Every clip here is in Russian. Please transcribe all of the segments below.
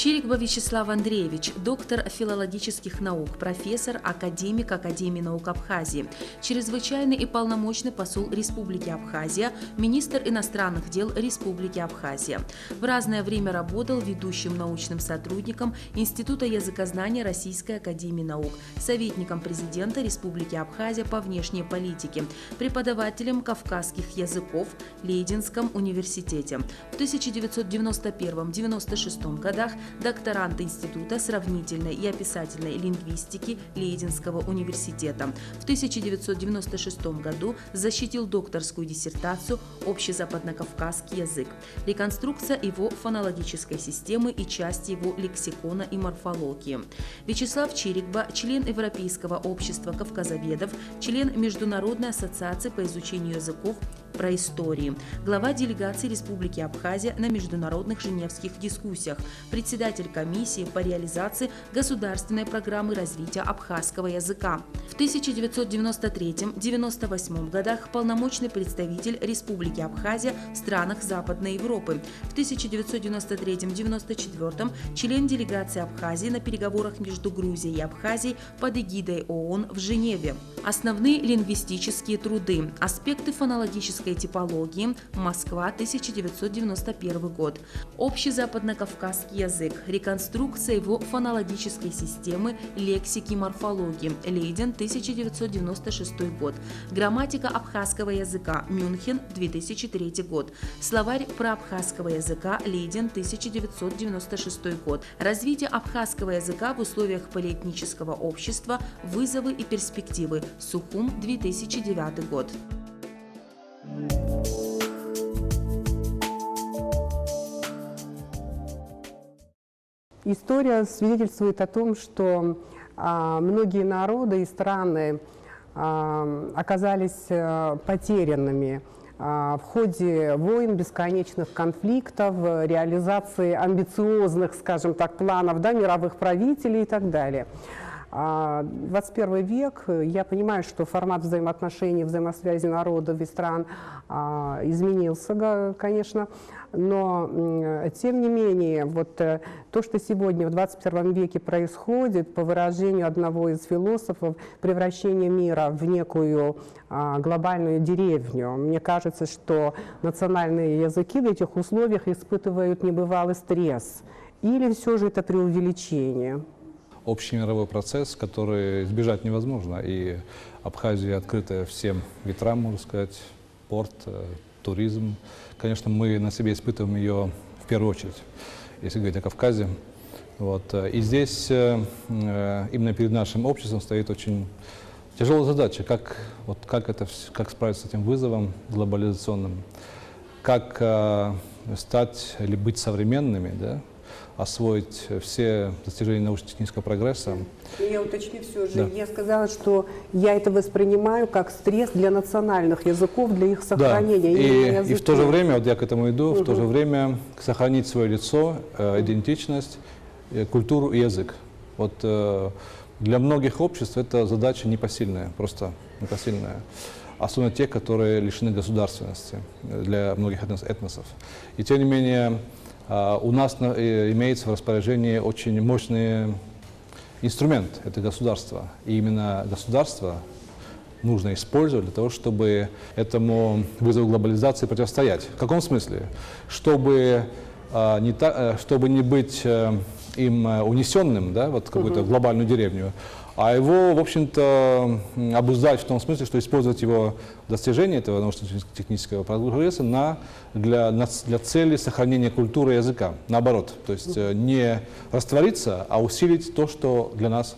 Чирикба Вячеслав Андреевич, доктор филологических наук, профессор, академик Академии наук Абхазии, чрезвычайный и полномочный посол Республики Абхазия, министр иностранных дел Республики Абхазия. В разное время работал ведущим научным сотрудником Института языкознания Российской академии наук, советником президента Республики Абхазия по внешней политике, преподавателем кавказских языков в Лейденском университете. В 1991-1996 годах докторант Института сравнительной и описательной лингвистики Лейденского университета. В 1996 году защитил докторскую диссертацию «Общезападнокавказский язык. Реконструкция его фонологической системы и части его лексикона и морфологии». Вячеслав Чирикба – член Европейского общества кавказоведов, член Международной ассоциации по изучению языков проистории, глава делегации Республики Абхазия на международных женевских дискуссиях, председатель комиссии по реализации государственной программы развития абхазского языка. В 1993-1998 годах полномочный представитель Республики Абхазия в странах Западной Европы. В 1993-1994 член делегации Абхазии на переговорах между Грузией и Абхазией под эгидой ООН в Женеве. Основные лингвистические труды. Аспекты фонологической типологии. Москва, 1991 год. Общезападнокавказский язык. Реконструкция его фонологической системы, лексики и морфологии. Лейден, 1996 год. Грамматика абхазского языка. Мюнхен, 2003 год. Словарь проабхазского языка. Лейден, 1996 год. Развитие абхазского языка в условиях полиэтнического общества. Вызовы и перспективы. Сухум, 2009 год. История свидетельствует о том, что многие народы и страны оказались потерянными в ходе войн, бесконечных конфликтов, реализации амбициозных, скажем так, планов, да, мировых правителей и так далее. 21 век, я понимаю, что формат взаимоотношений, взаимосвязи народов и стран изменился, конечно, но тем не менее, вот то, что сегодня в 21 веке происходит, по выражению одного из философов, превращение мира в некую глобальную деревню, мне кажется, что национальные языки в этих условиях испытывают небывалый стресс, или все же это преувеличение? Общий мировой процесс, который избежать невозможно. И Абхазия открыта всем ветрам, можно сказать, порт, туризм. Конечно, мы на себе испытываем ее в первую очередь, если говорить о Кавказе. Вот. И здесь именно перед нашим обществом стоит очень тяжелая задача, как справиться с этим вызовом глобализационным, как стать или быть современными, да? Освоить все достижения научно-технического прогресса. Я уточню все же. Да. Я сказала, что я это воспринимаю как стресс для национальных языков, для их сохранения. Да. И в то же время, вот я к этому иду, в то же время сохранить свое лицо, идентичность, культуру и язык. Вот для многих обществ это задача непосильная, просто непосильная. Особенно те, которые лишены государственности, для многих этносов. И тем не менее, у нас имеется в распоряжении очень мощный инструмент, это государство. И именно государство нужно использовать для того, чтобы этому вызову глобализации противостоять. В каком смысле? Чтобы не быть им унесенным, да, вот в какую-то глобальную деревню, а его, в общем-то, обуздать в том смысле, что использовать его достижение этого научно-технического прогресса для цели сохранения культуры и языка. Наоборот, то есть не раствориться, а усилить то, что для нас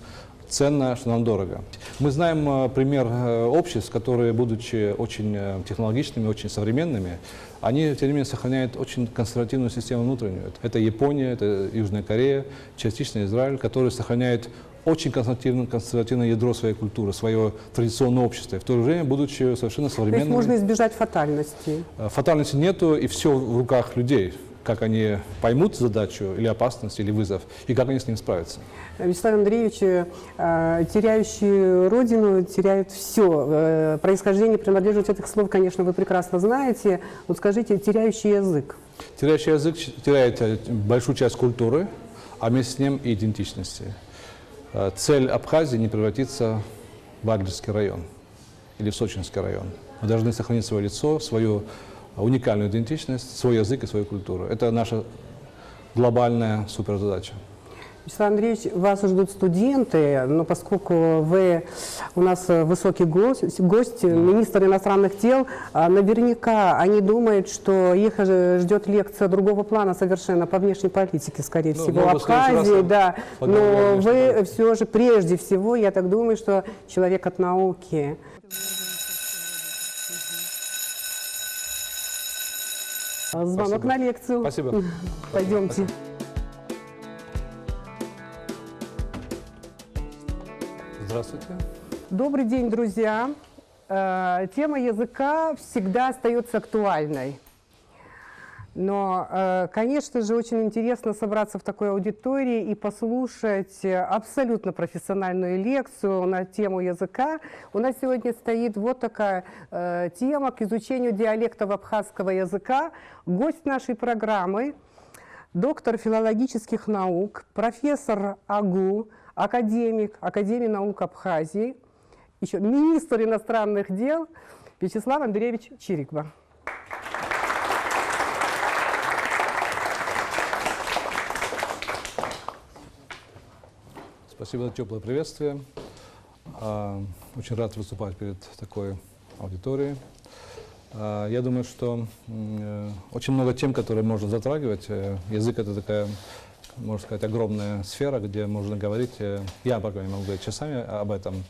ценно, что нам дорого. Мы знаем пример обществ, которые, будучи очень технологичными, очень современными, они, тем не менее, сохраняют очень консервативную систему внутреннюю. Это Япония, это Южная Корея, частично Израиль, которые сохраняют очень консервативное ядро своей культуры, свое традиционное общество, и в то же время будучи совершенно современными. То есть можно избежать фатальности? Фатальности нету, и все в руках людей, как они поймут задачу или опасность, или вызов, и как они с ним справятся. Вячеслав Андреевич, теряющие родину теряют все. Происхождение, принадлежность этих слов, конечно, вы прекрасно знаете. Вот скажите, теряющий язык. Теряющий язык теряет большую часть культуры, а вместе с ним и идентичности. Цель Абхазии не превратиться в Адлерский район или в Сочинский район. Мы должны сохранить свое лицо, свою уникальную идентичность, свой язык и свою культуру. Это наша глобальная суперзадача. Вячеслав Андреевич, вас ждут студенты, но поскольку вы у нас высокий гость, министр иностранных дел, наверняка они думают, что их ждет лекция другого плана совершенно по внешней политике, скорее всего, Абхазии, да. Но вы все же прежде всего, я так думаю, что человек от науки. Звонок Спасибо. на лекцию. Спасибо. Пойдемте. Спасибо. Здравствуйте. Добрый день, друзья. Тема языка всегда остается актуальной. Но, конечно же, очень интересно собраться в такой аудитории и послушать абсолютно профессиональную лекцию на тему языка. У нас сегодня стоит вот такая тема к изучению диалектов абхазского языка. Гость нашей программы – доктор филологических наук, профессор АГУ, академик Академии наук Абхазии, еще министр иностранных дел Вячеслав Андреевич Чирикба. Спасибо за теплое приветствие. Очень рад выступать перед такой аудиторией. Я думаю, что очень много тем, которые можно затрагивать. Язык — это такая, можно сказать, огромная сфера, где можно говорить. Я, по крайней мере, могу говорить часами об этом.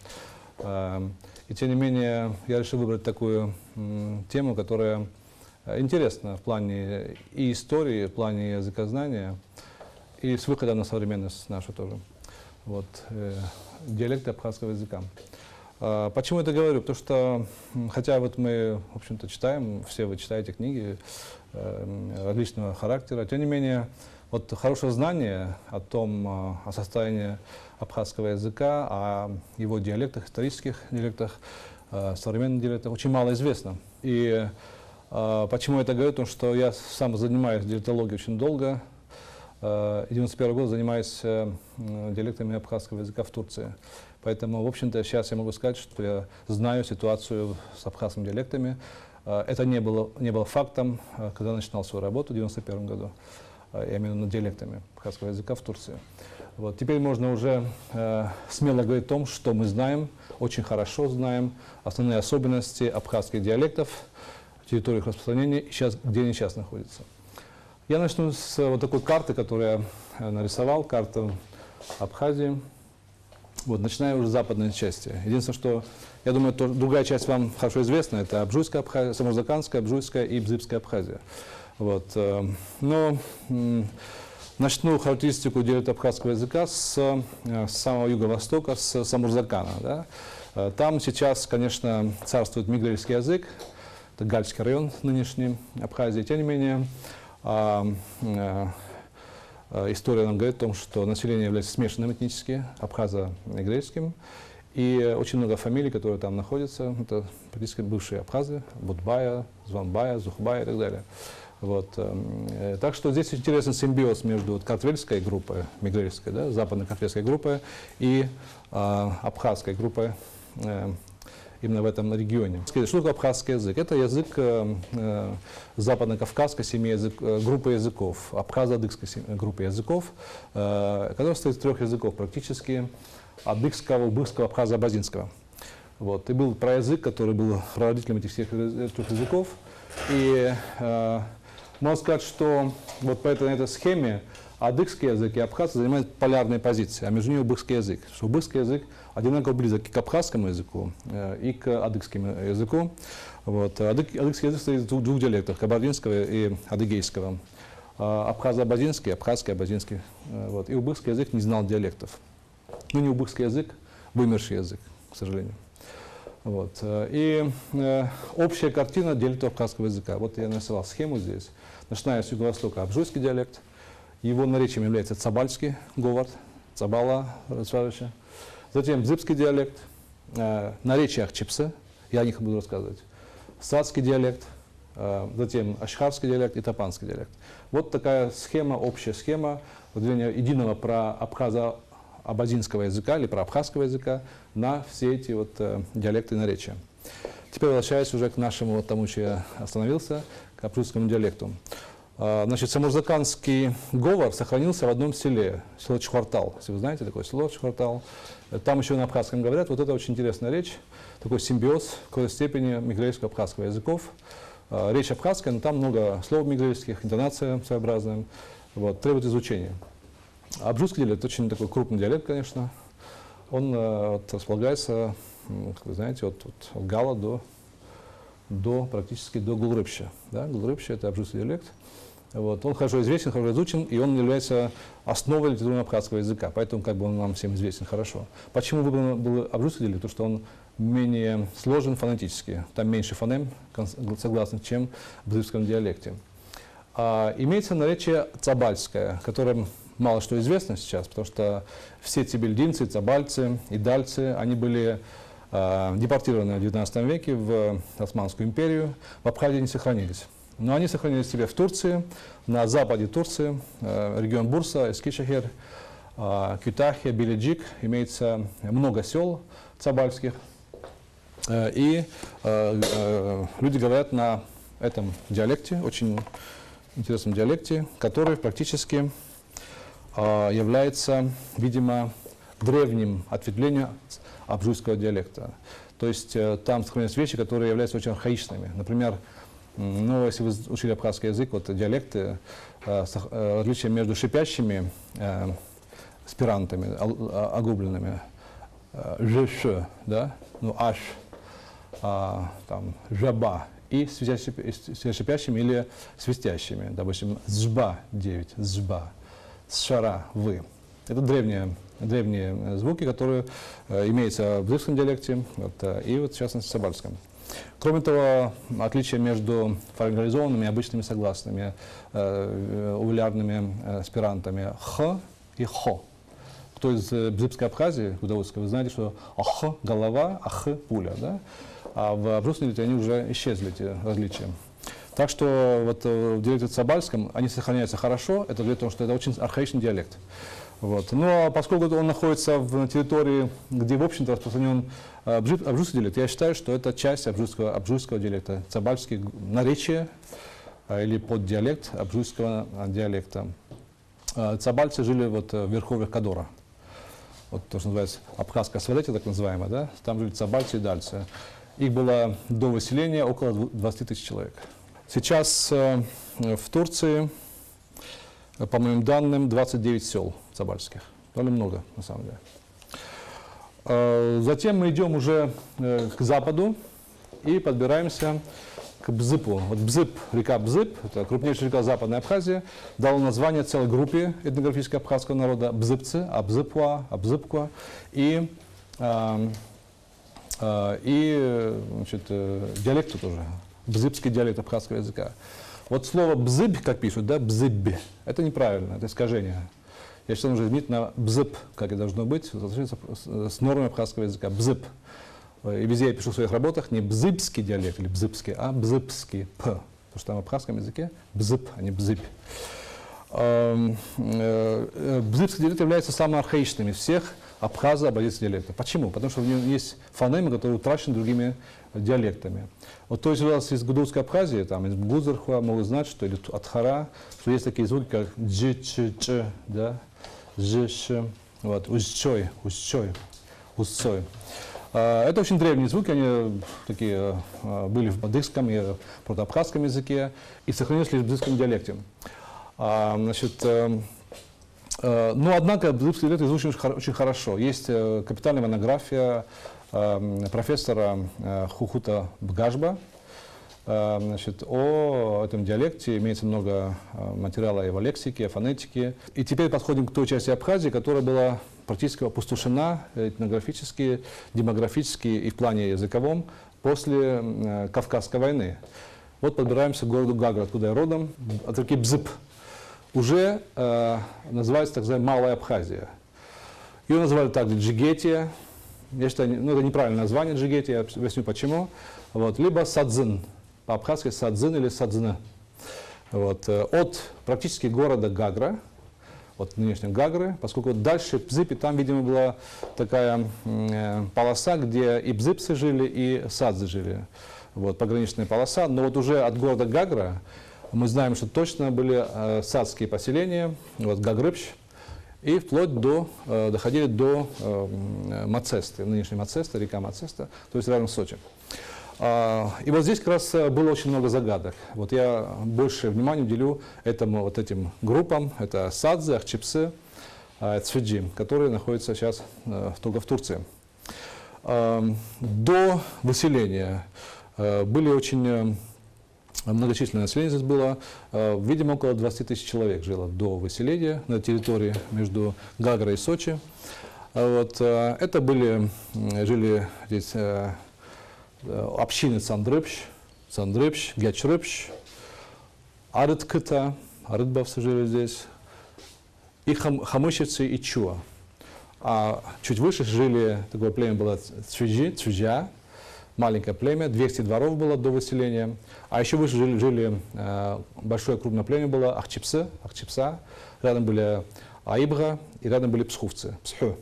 И тем не менее, я решил выбрать такую тему, которая интересна в плане и истории, в плане языкознания, и с выхода на современность нашу тоже. Вот, диалекты абхазского языка. Почему это говорю? Потому что, хотя вот мы, в общем-то, читаем, все вы читаете книги различного характера, тем не менее, вот хорошее знание о том, о состоянии абхазского языка, о его диалектах, исторических диалектах, современных диалектах очень мало известно. И почему я это говорю? Потому что я сам занимаюсь диалектологией очень долго. 1991 год занимаюсь диалектами абхазского языка в Турции. Поэтому, в общем-то, сейчас я могу сказать, что я знаю ситуацию с абхазскими диалектами. Это не было фактом, когда я начинал свою работу в 1991 году, именно над диалектами абхазского языка в Турции. Вот. Теперь можно уже смело говорить о том, что мы знаем, очень хорошо знаем основные особенности абхазских диалектов, территории их распространения, и сейчас, где они сейчас находятся. Я начну с вот такой карты, которую я нарисовал, карта Абхазии. Вот, начиная уже с западной части. Единственное, что, я думаю, другая часть вам хорошо известна, это Абжуйская Абхазия, Самурзаканская, Абжуйская и Бзыбская Абхазия. Вот, но начну характеристику диалекта абхазского языка с самого юго-востока, с Самурзакана. Да? Там сейчас, конечно, царствует мигрельский язык, это Гальский район нынешний Абхазии. Тем не менее, история нам говорит о том, что население является смешанным этнически, абхазо-мигрельским, и очень много фамилий, которые там находятся, это практически бывшие абхазы, Будбая, Званбая, Зухбая и так далее. Вот. Так что здесь интересный симбиоз между картвельской группой, мигрельской, да, западно-картвельской группой и абхазской группой именно в этом регионе. Что такое абхазский язык? Это язык западно-кавказской семьи группы языков, абхазо-адыгской группы языков, которая состоит из 3 языков практически, адыгского, убыхского, абхазо-абазинского. Вот. И был проязык, который был родителем этих всех 3 языков. И можно сказать, что вот по этой схеме адыгский язык и абхазский занимают полярные позиции, а между ними убыхский язык. Что убыхский язык одинаково близок и к абхазскому языку, и к адыгскому языку. Вот. Адыгский язык состоит из 2 диалектов, кабардинского и адыгейского. Абхазо-абазинский, абхазский, абазинский. Вот. И убыхский язык не знал диалектов. Ну, не убыхский язык, вымерший язык, к сожалению. Вот. И общая картина диалектов абхазского языка. Вот я нарисовал схему здесь. Начиная с юго-востока абжуйский диалект. Его наречием является цабальский говор, цабала Радславича. Затем бзыбский диалект, наречие ахчипсы, я о них буду рассказывать. Сацкий диалект, затем ашхарский диалект и топанский диалект. Вот такая схема, общая схема выделения единого абазинского языка или абхазского языка на все эти вот диалекты и наречия. Теперь возвращаясь уже к нашему, тому, что я остановился, к абхазскому диалекту. Значит, самурзаканский говор сохранился в одном селе, село Чхвартал. Если вы знаете такое село Чхвартал, там еще на абхазском говорят. Вот это очень интересная речь, такой симбиоз в какой-то степени мигрельского абхазского языков. Речь абхазская, но там много слов мигрельских, интонация своеобразная, вот, требует изучения. Абжузский диалект очень такой крупный диалект, конечно. Он вот, располагается, как вы знаете, от Гала практически до Гулрыбща. Да? Гулрыбща — это абжузский диалект. Вот. Он хорошо известен, хорошо изучен, и он является основой литературного абхазского языка, поэтому как бы он нам всем известен хорошо. Почему выбран был абжузский диалект? Потому что он менее сложен фонетически, там меньше фонем согласных, чем в бзыбском диалекте. Имеется наречие цабальское, которое мало что известно сейчас, потому что все цибельдинцы, цабальцы и дальцы, они были депортированы в XIX веке в Османскую империю, в Абхазии не сохранились. Но они сохранились себе в Турции, на западе Турции, регион Бурса, Эскишехир, Кютахия, Билиджик, имеется много сел цабальских. И люди говорят на этом диалекте, очень интересном диалекте, который практически является, видимо, древним ответвлением абжузского диалекта. То есть там сохранились вещи, которые являются очень архаичными. Например, ну, если вы учили абхазский язык, вот диалекты, различия между шипящими спирантами, огубленными, жш, да, ну, аш, там, жаба, и шипящими или свистящими, допустим, зжба 9, зжба, сшара, вы. Это древние звуки, которые имеются в бзыбском диалекте, вот, и вот в частности в цабальском. Кроме того, отличия между фаргализованными и обычными согласными, увулярными спирантами х и хо. Кто из бзыбской Абхазии, Гудаутской, вы знаете, что ах — голова, ах — пуля, да? А в абжузском диалекте они уже исчезли, эти различия. Так что вот в диалекте цабальском они сохраняются хорошо, это говорит о том, что это очень архаичный диалект. Вот. Но поскольку он находится на территории, где, в общем-то, распространен абжузский диалект, я считаю, что это часть абжузского диалекта, цабальский наречие или поддиалект абжузского диалекта. Цабальцы жили вот в верховьях Кадора. Вот то, что называется абхазская свалетия, так называемая, да? Там жили цабальцы и дальцы. Их было до выселения около 20 тысяч человек. Сейчас в Турции, по моим данным, 29 сел цабальских. Довольно много, на самом деле. Затем мы идем уже к западу и подбираемся к Бзыпу. Вот Бзып, река Бзып, это крупнейшая река Западной Абхазии, дала название целой группе этнографического абхазского народа Бзыпцы, Абзыпуа, Абзыпкуа и значит, диалекту тоже, бзыбский диалект абхазского языка. Вот слово «бзыб», как пишут, да, «бзыб», это неправильно, это искажение. Я считаю, нужно изменить на «бзып», как и должно быть, с нормой абхазского языка, «бзып». И везде я пишу в своих работах не бзыбский диалект или бзыбский, а бзыбский, «п», потому что там в абхазском языке «бзып», а не «бзыб». Бзыбский диалект является самым архаичным из всех абхазо-абазинских диалектов. Почему? Потому что в нем есть фонемы, которые утрачены другими диалектами. Вот, то есть у вас из Гудаутской Абхазии, там, из Гузархуа могут знать, что или от Хара, что есть такие звуки, как дж, ч, ч, да, ж, ш, вот, узчой, узчой, узцой. Это очень древние звуки, они такие были в бадыхском и протоабхазском языке и сохранились лишь в бзыбском диалекте. Значит, но, однако, бзыбский диалект изучен очень хорошо. Есть капитальная монография профессора Хухута Бгажба. Значит, о этом диалекте имеется много материала и в лексике, и фонетике. И теперь подходим к той части Абхазии, которая была практически опустошена этнографически, демографически и в плане языковом после Кавказской войны. Вот подбираемся к городу Гагра, откуда я родом, от реки Бзып. Уже называется так называемая Малая Абхазия. Ее называли также Джигетия. Я считаю, ну, это неправильное название Джигетия, я объясню почему. Вот. Либо Садзин. по-абхазски Садзин или Садзна. Вот, от практически города Гагра, от нынешнего Гагры, поскольку дальше Бзыпи, там, видимо, была такая полоса, где и бзыпсы жили, и садзы жили. Вот, пограничная полоса. Но вот уже от города Гагра мы знаем, что точно были садские поселения, вот, Гагрыбщ, и вплоть до, доходили до Мацесты, нынешней Мацеста, река Мацеста, то есть рядом с Сочи. И вот здесь как раз было очень много загадок. Вот я больше внимания уделю вот этим группам. Это садзы, ахчипсы, цвиджи, которые находятся сейчас только в Турции. До выселения были очень многочисленное население здесь было. Видимо, около 20 тысяч человек жило до выселения на территории между Гагрой и Сочи. Вот, это жили здесь общины Сандрыбщ, Гячрыбщ, Арыткыта, арыдбовцы жили здесь, и хамышевцы и Чуа. А чуть выше жили, такое племя было Цвиджа, маленькое племя, 200 дворов было до выселения. А еще выше жили большое крупное племя было Ахчипса, рядом были Аибга и рядом были Псхувцы, Псху.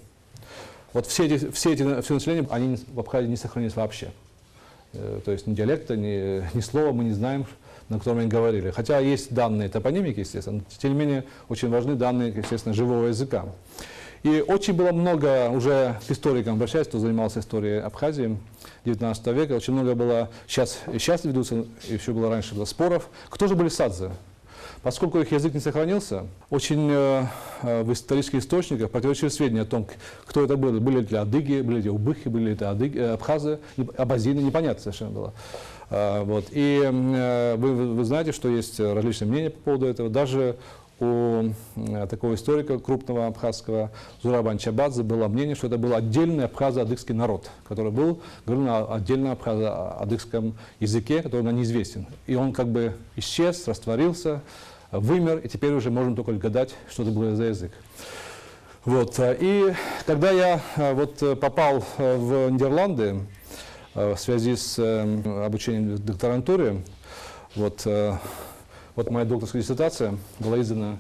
Вот все население, они в Абхазии не сохранились вообще. То есть ни диалекта, ни слова мы не знаем, на котором они говорили. Хотя есть данные топонимики, естественно, но тем не менее очень важны данные, естественно, живого языка. И очень было много, уже к историкам обращаясь, кто занимался историей Абхазии 19 века, очень много было, сейчас ведутся, еще было раньше, было споров, кто же были садзы. Поскольку их язык не сохранился, очень в исторических источниках противоречивые сведения о том, кто это были. Были ли это адыги, были ли это убыхи, были ли это абхазы, абазины, непонятно совершенно было. Вот. И вы знаете, что есть различные мнения по поводу этого. Даже у такого историка крупного абхазского Зурабан Чабадзе было мнение, что это был отдельный абхазо-адыгский народ, который говорил на отдельном абхазо-адыгском языке, который нам неизвестен. И он как бы исчез, растворился, вымер, и теперь уже можем только гадать, что это было за язык. Вот. И когда я попал в Нидерланды в связи с обучением в докторантуре, вот моя докторская диссертация была издана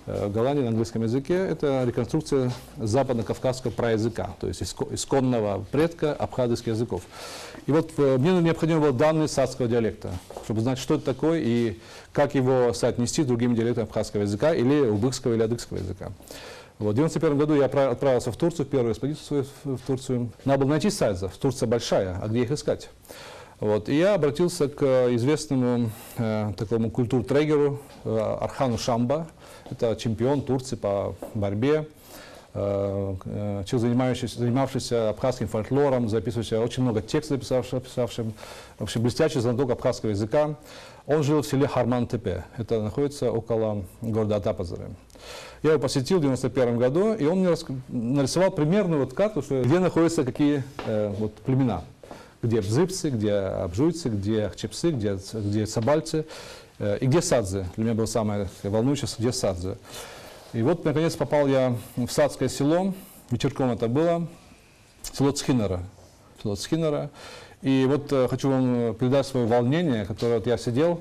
в Голландии на английском языке. Это реконструкция западно-кавказского праязыка, то есть исконного предка абхазских языков. И вот мне необходимы были данные садского диалекта, чтобы знать, что это такое и как его соотнести с другими диалектами абхазского языка или убыхского или адыгского языка. Вот, в 1991 году я отправился в Турцию, в первую экспедицию в Турцию. Надо было найти садзов. Турция большая, а где их искать? Вот, и я обратился к известному такому культуртрегеру Архану Шамба. Это чемпион Турции по борьбе, человек, занимавшийся абхазским фольклором, записывающий очень много текстов, писавшим, вообще блестящий знаток абхазского языка. Он жил в селе Харман-Тепе, это находится около города Атапазары. Я его посетил в 1991 году, и он мне нарисовал примерную карту, где находятся какие племена. Где бзыпсы, где абжуйцы, где ахчепсы, где сабальцы и где садзы. Для меня было самое волнующее, где садзы. И вот, наконец, попал я в садское село, вечерком это было, село Цхинара. И вот хочу вам передать свое волнение, которое я сидел,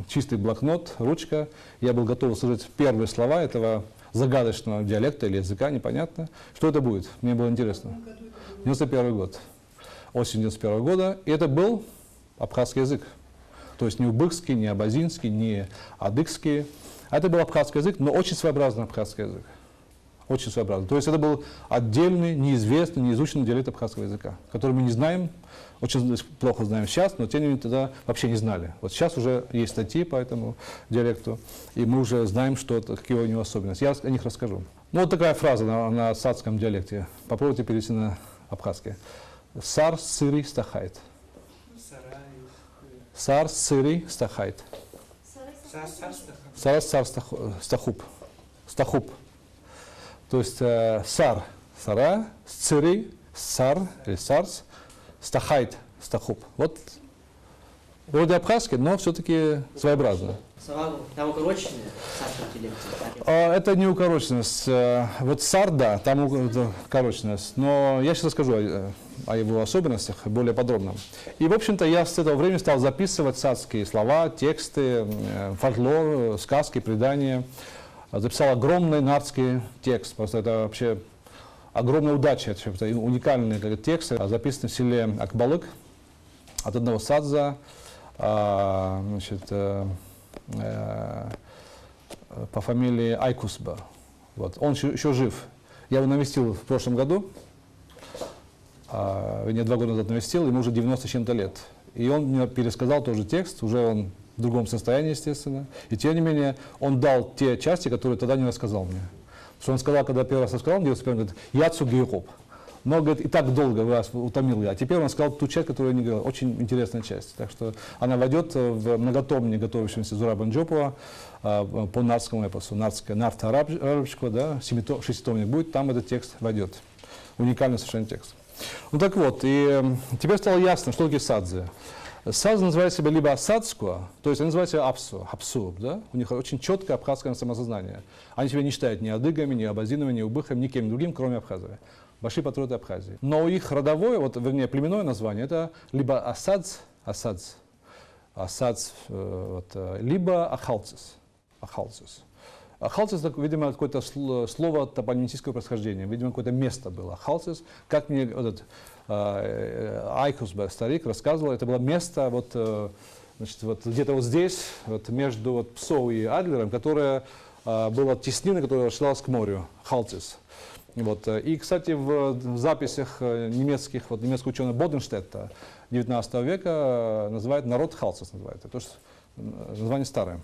чистый блокнот, ручка, я был готов услышать первые слова этого загадочного диалекта или языка, непонятно. Что это будет? Мне было интересно. 91 год. Осень 91 года, и это был абхазский язык. То есть не убыхский, не абазинский, не адыгский. А это был абхазский язык, но очень своеобразный абхазский язык. Очень своеобразный. То есть это был отдельный, неизвестный, неизученный диалект абхазского языка, который мы не знаем, очень плохо знаем сейчас, но тем не менее тогда вообще не знали. Вот сейчас уже есть статьи по этому диалекту, и мы уже знаем, какие у него особенности. Я о них расскажу. Ну вот такая фраза на садском диалекте. Попробуйте перевести на абхазский. Сар сырый стахайт. Сар сырый стахайт. Сар стахуп. Стахуп. То есть сар сара, сырый, сар или сарс, стахайт, стахуп. Вот Вроде абхазский, но все-таки своеобразно. Там укороченные сарские диалекты, так? Это не укороченность. Вот сар, да, там укороченность. Но я сейчас расскажу о его особенностях более подробно. И, в общем-то, я с этого времени стал записывать сарские слова, тексты, фольклор, сказки, предания. Записал огромный нардский текст. Просто это вообще огромная удача. Это уникальный текст, записанный в селе Акбалык от одного садза. Значит, по фамилии Айкусба. Вот. Он еще жив. Я его навестил в прошлом году. Вернее, 2 года назад навестил, ему уже 90 с чем-то лет. И он мне пересказал тоже текст, уже он в другом состоянии, естественно. И тем не менее, он дал те части, которые тогда не рассказал мне. Потому что он сказал, когда первый раз рассказал, он говорит, Яцу Гейхоп. Но, говорит, и так долго вас утомил я. А теперь он сказал ту часть, которую я не говорил. Очень интересная часть. Так что она войдет в многотомник, готовящийся Зурабан Джопова по нардскому эпосу. Нард арабчика, да, 6-томник будет, там этот текст войдет. Уникальный совершенно текст. Ну так вот, и теперь стало ясно, что такое садзы. Садзы называют себя либо асадскую, то есть они называют себя апсу, да? У них очень четкое абхазское самосознание. Они себя не считают ни адыгами, ни абазинами, ни убыхами, никем другим, кроме Абхазии. Большие патриоты Абхазии. Но их родовое, вот, вернее, племенное название, это либо асадз, либо ахалцис. Ахалцис, видимо, какое-то слово топонимического происхождения, видимо, какое-то место было. Ахалцис, как мне этот Айкусбе, старик, рассказывал, это было место вот, значит, вот где-то вот здесь, вот между вот Псоу и Адлером, которое было теснина, которая шлась к морю, Халцис. Вот. И, кстати, в записях немецких, вот, немецкого ученого Боденштетта 19 века называют народ Халцис, называют. Это тоже название старое.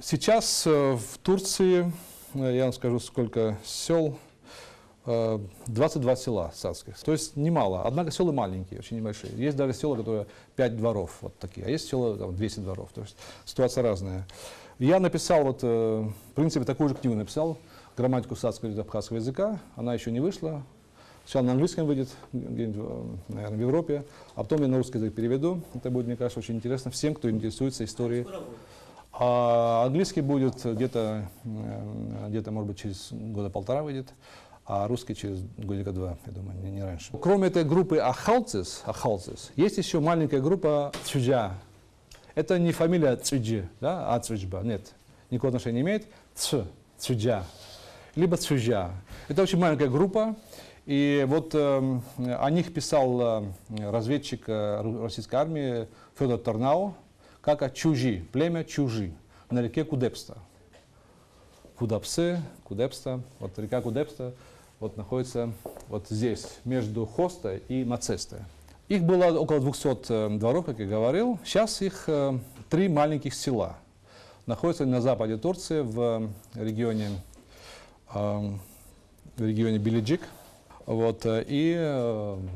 Сейчас в Турции, я вам скажу, сколько сел, 22 села садских, то есть немало. Однако села маленькие, очень небольшие. Есть даже села, которые 5 дворов, вот такие, а есть села, там, 200 дворов, то есть ситуация разная. Я написал, вот, в принципе, такую же книгу написал, грамматику садского и абхазского языка, она еще не вышла. Сначала на английском выйдет, наверное, в Европе, а потом я на русский язык переведу. Это будет, мне кажется, очень интересно всем, кто интересуется историей. А английский будет где-то, может быть, через года 1,5 выйдет, а русский через годика 2, я думаю, не раньше. Кроме этой группы Ахалцис, есть еще маленькая группа Цюджа. Это не фамилия Цюджи, да, Цюджба, нет, никакого отношения не имеет. Цюджа, либо Цюджа. Это очень маленькая группа. И вот о них писал разведчик российской армии Федор Тарнау, как о Чужи, племя Чужи, на реке Кудепста. Кудепста, вот река Кудепста вот, находится вот здесь, между Хоста и Мацестой. Их было около 200 дворов, как я говорил. Сейчас их 3 маленьких села. Находятся на западе Турции, в регионе Билиджик. Вот, и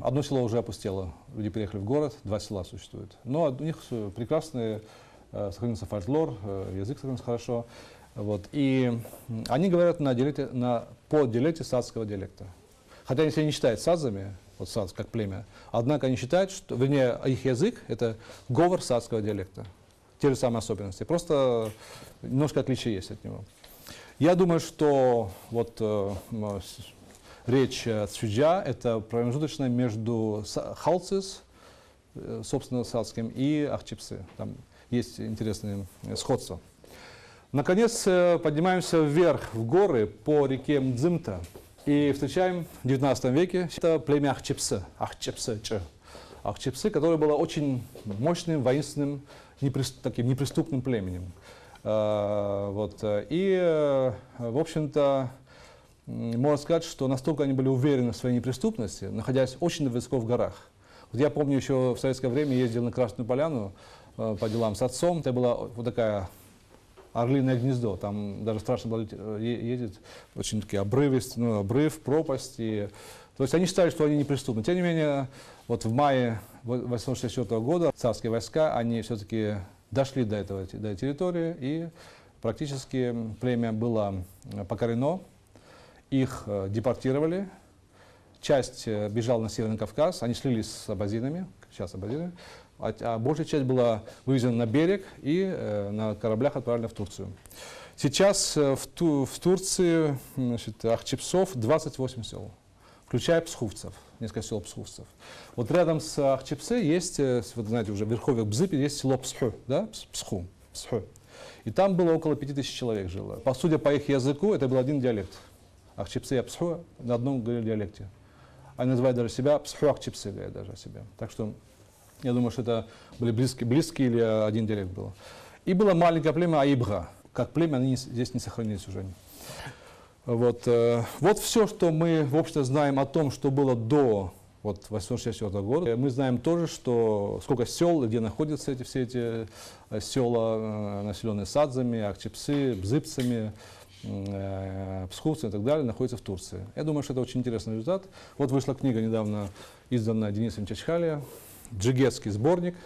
одно село уже опустело, люди переехали в город, 2 села существуют. Но у них прекрасный сохранился фольклор, язык сохранился хорошо. Вот, и они говорят по диалекте садского диалекта. Хотя они себя не считают садзами, вот садз как племя, однако они считают, что, вернее, их язык это говор садского диалекта. Те же самые особенности, просто немножко отличия есть от него. Я думаю, что вот речь Цюджа – это промежуточная между Халцис, собственно, садским, и Ахчепсы. Там есть интересные сходства. Наконец, поднимаемся вверх, в горы, по реке Мдзымта. И встречаем в 19 веке это племя Ахчепсы, которое было очень мощным, воинственным, таким неприступным племенем. Вот. И, в общем-то, можно сказать, что настолько они были уверены в своей неприступности, находясь очень высоко в горах. Вот я помню, еще в советское время ездил на Красную Поляну по делам с отцом. Это была вот такая орлиное гнездо. Там даже страшно было ездить. Очень такие обрывы, обрыв, пропасть. То есть они считали, что они неприступны. Тем не менее, вот в мае 1964 года царские войска, они все-таки дошли до этой территории, и практически племя было покорено. Их депортировали часть бежала на Северный Кавказ, они слились с абазинами, сейчас абазины, а большая часть была вывезена на берег и на кораблях отправлена в Турцию. Сейчас в Турции, значит, ахчипсов 28 сел, включая псхувцев, несколько сел псхувцев. Вот рядом с Ахчипсе есть, вот знаете, уже в верховьях Бзыпи есть село Псху, да, Псху. И там было около 5000 человек жило. Судя по их языку, это был один диалект. Ахчипсе и Псху на одном говорили диалекте. Они называют даже себя Псху Ахчипсе, говорят даже о себе. Так что я думаю, что это были близкие или один диалект был. И было маленькое племя Аибга. Как племя они здесь не сохранились уже. Вот, вот все, что мы в общем знаем о том, что было до 864 года. Мы знаем тоже, что сколько сел, где находятся все эти села, населенные садзами, ахчипсы, бзыпцами, псхувцами и так далее, находятся в Турции. Я думаю, что это очень интересный результат. Вот вышла книга, недавно изданная Денисом Чачхалия, «Джигетский сборник»,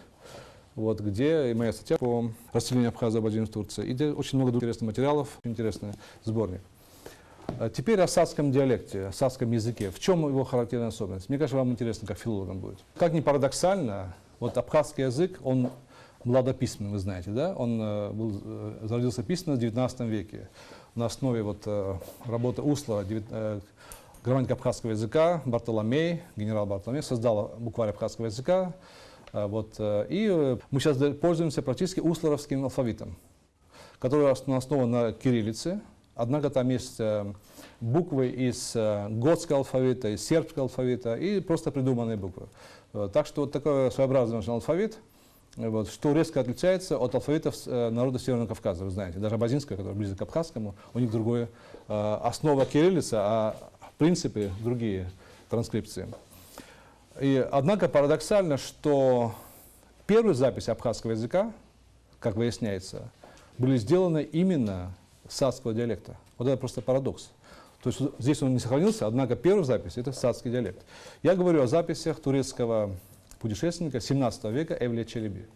вот, где и моя статья по расселению Абхазии и Абазии в Турции. И где очень много интересных материалов, интересный сборник. Теперь о сакском диалекте, о сакском языке. В чем его характерная особенность? Мне кажется, вам интересно, как филологам будет. Как ни парадоксально, вот абхазский язык, он младописьменный, вы знаете, да? Он зародился письменно в 19 веке. На основе работы Услова, грамматика абхазского языка, Бартоломей, генерал Бартоломей, создал букварь абхазского языка. И мы сейчас пользуемся практически условским алфавитом, который основан на кириллице. Однако там есть буквы из готского алфавита, из сербского алфавита и просто придуманные буквы. Так что вот такой своеобразный алфавит, что резко отличается от алфавитов народа Северного Кавказа, вы знаете. Даже абазинское, которое близко к абхазскому, у них другое основа кириллицы, а в принципе другие транскрипции. Однако парадоксально, что первые записи абхазского языка, как выясняется, были сделаны именно с сакского диалекта. Вот это просто парадокс. То есть здесь он не сохранился, однако первая запись — это сакский диалект. Я говорю о записях турецкого путешественника 17 века Эвлия Челеби.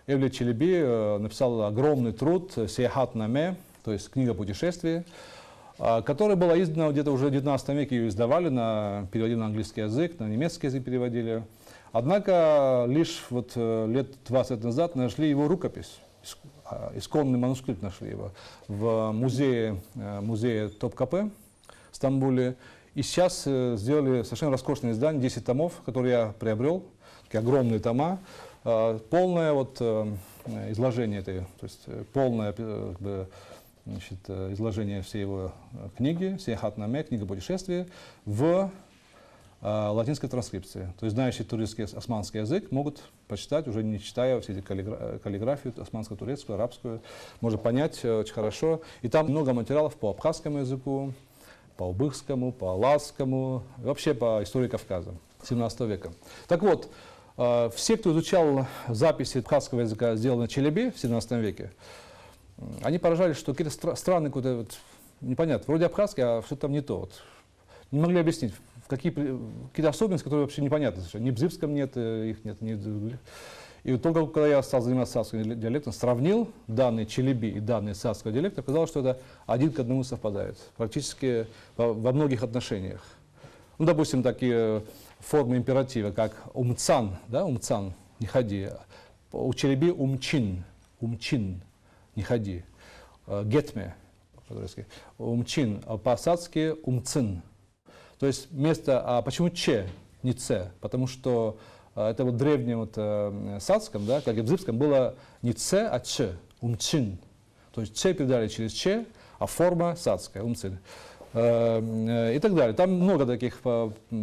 Эвлия Челеби написал огромный труд «Сияхат наме», то есть книга путешествий, которая была издана где-то уже в 19 веке, ее издавали, переводили на английский язык, на немецкий язык переводили. Однако лишь лет 20 назад нашли его рукопись, исконный манускрипт нашли его в музее Топкапы в Стамбуле. И сейчас сделали совершенно роскошное издание, 10 томов, которые я приобрел, такие огромные тома, полное изложение этой, то есть полное изложение всей его книги, «Сияхат наме», книга путешествия, в латинской транскрипции. То есть знающие турецкий османский язык могут прочитать, уже не читая все эти каллиграфию османско-турецкую, арабскую, можно понять очень хорошо. И там много материалов по абхазскому языку, по убыхскому, по алазскому, вообще по истории Кавказа 17 века. Так вот, все, кто изучал записи абхазского языка, сделанные Челеби в 17 веке, они поражались, что какие-то странные, непонятно, вроде абхазский, а что-то там не то. Не могли объяснить, какие-то особенности, которые вообще непонятны. Ни в бзыпском нет, их нет. И только когда я стал заниматься сакским диалектом, сравнил данные Челеби и данные сакского диалекта, оказалось, что это один к одному совпадает. Практически во многих отношениях. Ну, допустим, такие формы императива, как умцан, да, умцан, не ходи. У Челеби умчин, не ходи. Гетме, по-турецки. Умчин, по-сацки умцин. То есть почему че, не це? Потому что это в древнем сацком, да, как и в бзыпском, было не це, а че, умчин. То есть че передали через че, а форма сацкая, умцин. И так далее. Там много таких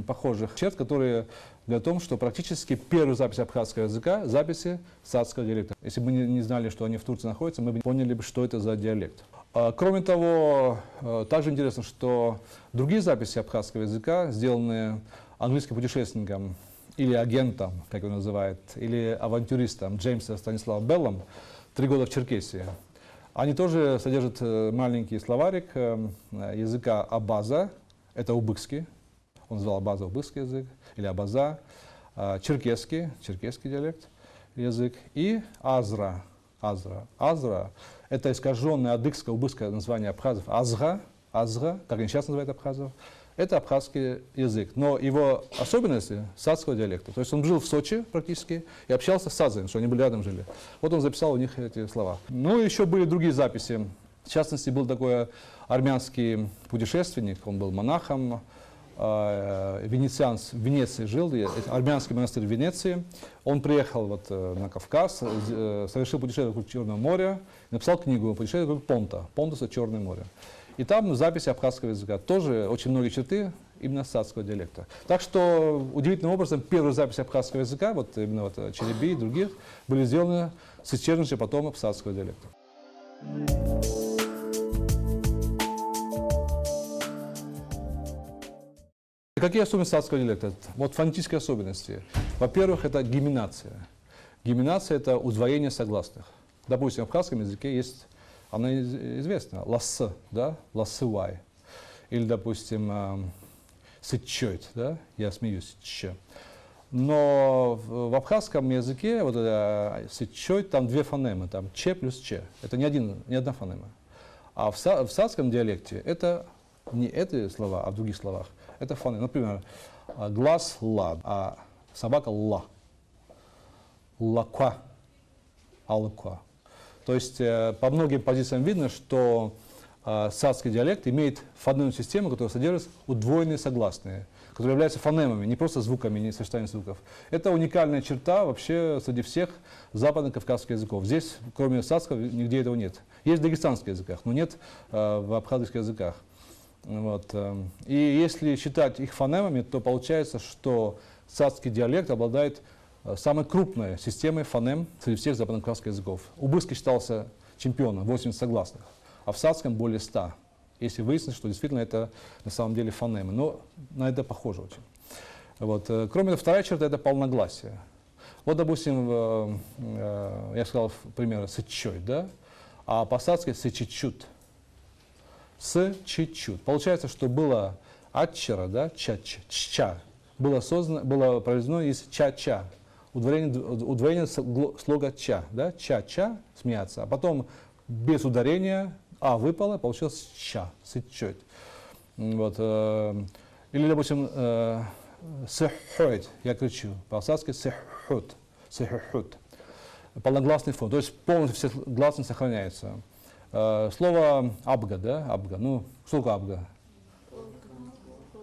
похожих черт, которые говорят о том, что практически первые записи абхазского языка — записи сацкого диалекта. Если бы мы не знали, что они в Турции находятся, мы бы не поняли, что это за диалект. Кроме того, также интересно, что другие записи абхазского языка, сделанные английским путешественником или агентом, как его называют, или авантюристом Джеймсом Станиславом Беллом, 3 года в Черкесии, они тоже содержат маленький словарик языка абаза, это убыхский, он назвал абаза убыхский язык, или абаза, черкесский диалект, язык, и азра. Азра — это искаженное адыгское, убыхское название абхазов. Азга, как они сейчас называют абхазов, это абхазский язык, но его особенности сацкого диалекта. То есть он жил в Сочи практически и общался с садзами, что они были рядом жили. Вот он записал у них эти слова. Ну и еще были другие записи. В частности, был такой армянский путешественник, он был монахом, венецианец в Венеции жил, армянский монастырь в Венеции. Он приехал вот на Кавказ, совершил путешествие вокруг Черного моря, написал книгу «Путешествие вокруг Понта». Понтус — это Черное море. И там записи абхазского языка. Тоже очень многие черты именно сацкого диалекта. Так что удивительным образом первые записи абхазского языка, вот именно вот Челеби и других, были сделаны с исчезнувших потомок сацкого диалекта. Какие особенности сацкого диалекта? Вот фонетические особенности. Во-первых, это геминация. Геминация — это удвоение согласных. Допустим, в абхазском языке есть, она известна, ласс, да, лассывай. Или, допустим, сычойт, да, я смеюсь, ч. Но в абхазском языке, вот сычойт, там две фонемы, там ч плюс ч. Это не одна фонема. А в сацком диалекте это не эти слова, а в других словах. Это фонемы. Например, глаз ла, а собака ла. Лаква, алаква. То есть по многим позициям видно, что сацкий диалект имеет фонемную систему, которая содержит удвоенные согласные, которые являются фонемами, не просто звуками, не сочетанием звуков. Это уникальная черта вообще среди всех западно-кавказских языков. Здесь, кроме сацкого, нигде этого нет. Есть в дагестанских языках, но нет в абхазских языках. Вот. И если считать их фонемами, то получается, что сацкий диалект обладает самой крупной системой фонем среди всех западно-кавказских языков. Убырский считался чемпионом, 80 согласных, а в сацком более 100. Если выяснится, что действительно это на самом деле фонемы. Но на это похоже очень. Вот. Кроме того, вторая черта — это полногласие. Вот, допустим, я сказал пример сычой, да? А по-сацки сычичут. Сычичут. Получается, что было атчера, да, ча, было произведено из ча-ча. Удвоение слога ча, да, ча-ча, смеяться, а потом без ударения а выпало, получилось ча, сычойт. Вот. Или, допустим, сэхойт, я кричу, по-сацки сэхут, сэхут. Полногласный фон, то есть полностью все гласные сохраняются. Слово абга, да, абга, ну, что такое абга?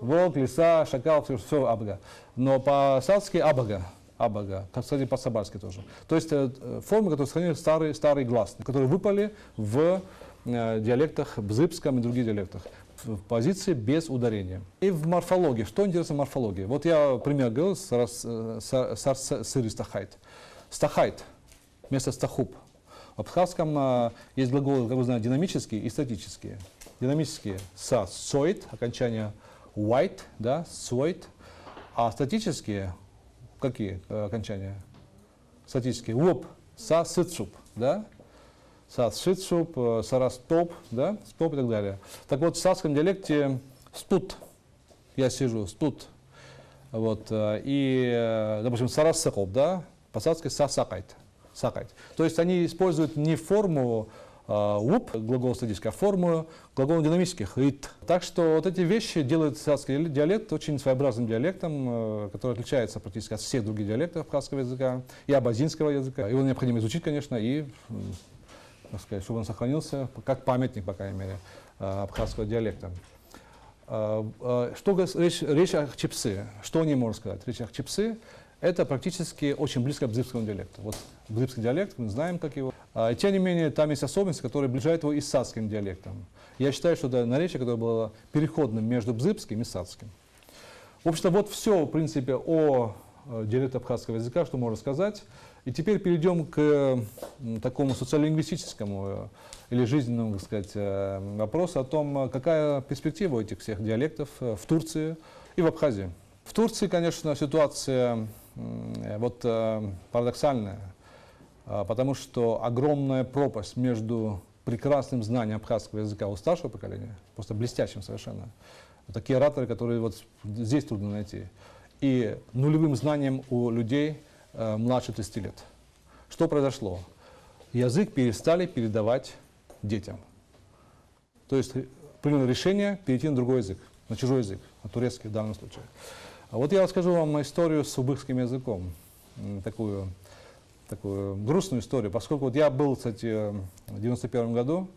Волк, лиса, шакал, все абга. Но по-сацки абага. Абага, кстати, по-сабарски тоже. То есть формы, которые сохранили старые гласные, которые выпали в диалектах бзыбском и других диалектах, в позиции без ударения. И в морфологии. Что интересно в морфологии? Вот я пример говорил, сырый стахайт. Стахайт вместо стахуб. В абхазском есть глаголы, как вы знаете, динамические и статические. Динамические са, сойт, окончание white, да, сойт, а статические какие окончания? Статические. Воп, са, сыцуп, да? Са, сыцуп, сарастоп, да? Стоп и так далее. Так вот, в сацком диалекте спут. Я сижу, спут. Вот. И, допустим, сарасакоп, да? По-сацки сасакайт. Сакайт. То есть они используют не форму уп, глагол статический, а форму глагола динамических, ит. Так что вот эти вещи делают сацкий диалект очень своеобразным диалектом, который отличается практически от всех других диалектов абхазского языка и абазинского языка. Его необходимо изучить, конечно, и, так сказать, чтобы он сохранился как памятник, по крайней мере, абхазского диалекта. Речь о чепсы. Что о ней можно сказать? Речь о чепсы — это практически очень близко к бзыбскому диалекту. Вот бзыбский диалект, мы знаем, как его. Тем не менее, там есть особенности, которые сближают его и с сацким диалектом. Я считаю, что это наречие, которое было переходным между бзыбским и сацким. В общем-то, вот все, в принципе, о диалекте абхазского языка, что можно сказать. И теперь перейдем к такому социолингвистическому или жизненному, так сказать, вопросу о том, какая перспектива у этих всех диалектов в Турции и в Абхазии. В Турции, конечно, ситуация вот парадоксальная, потому что огромная пропасть между прекрасным знанием абхазского языка у старшего поколения, просто блестящим совершенно, такие ораторы, которые вот здесь трудно найти, и нулевым знанием у людей младше 30 лет. Что произошло? Язык перестали передавать детям. То есть приняли решение перейти на другой язык, на чужой язык, турецкий в данном случае. А вот я расскажу вам историю с убыхским языком, такую грустную историю, поскольку вот я был, кстати, в 91 году,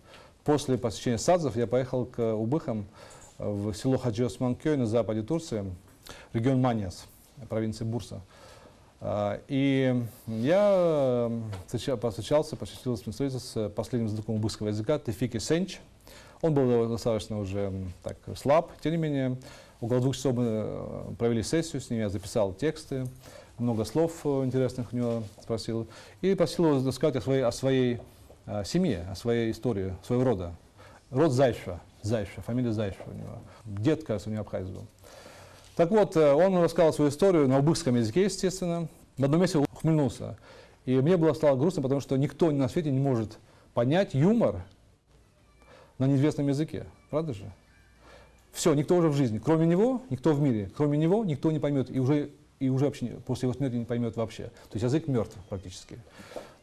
после посещения садзов я поехал к убыхам в село Хаджи Осман-Кёй на западе Турции, регион Маньяс, провинция Бурса. И я посчастливилось встретиться с последним знакомым убыхского языка Тефики Сенч. Он был достаточно уже так слаб, тем не менее, около 2 часов мы провели сессию с ним, я записал тексты, много слов интересных у него спросил, и просил его рассказать о своей семье, о своей истории, своего рода. Род Зайша, фамилия Зайша у него. Дед, кажется, у него абхаз был. Так вот, он рассказал свою историю на убыхском языке, естественно. В одном месте ухмыльнулся. И мне стало грустно, потому что никто на свете не может понять юмор на неизвестном языке. Правда же? Все, никто уже в жизни. Кроме него, никто в мире. Кроме него, никто не поймет. И уже вообще после его смерти не поймет вообще. То есть язык мертв практически.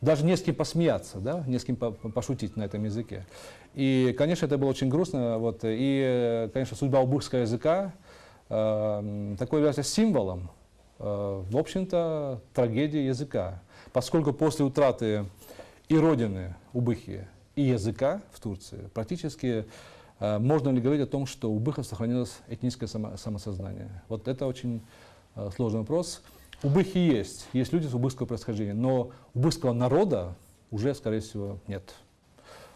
Даже не с кем посмеяться, да? Не с кем пошутить на этом языке. И, конечно, это было очень грустно. Вот. И, конечно, судьба убыхского языка такой является символом, в общем-то, трагедии языка. Поскольку после утраты и родины убыхи, и языка в Турции, практически можно ли говорить о том, что у убыхов сохранилось этническое самосознание? Вот это очень сложный вопрос. Убыхи есть люди с убыхского происхождения, но убыхского народа уже, скорее всего, нет.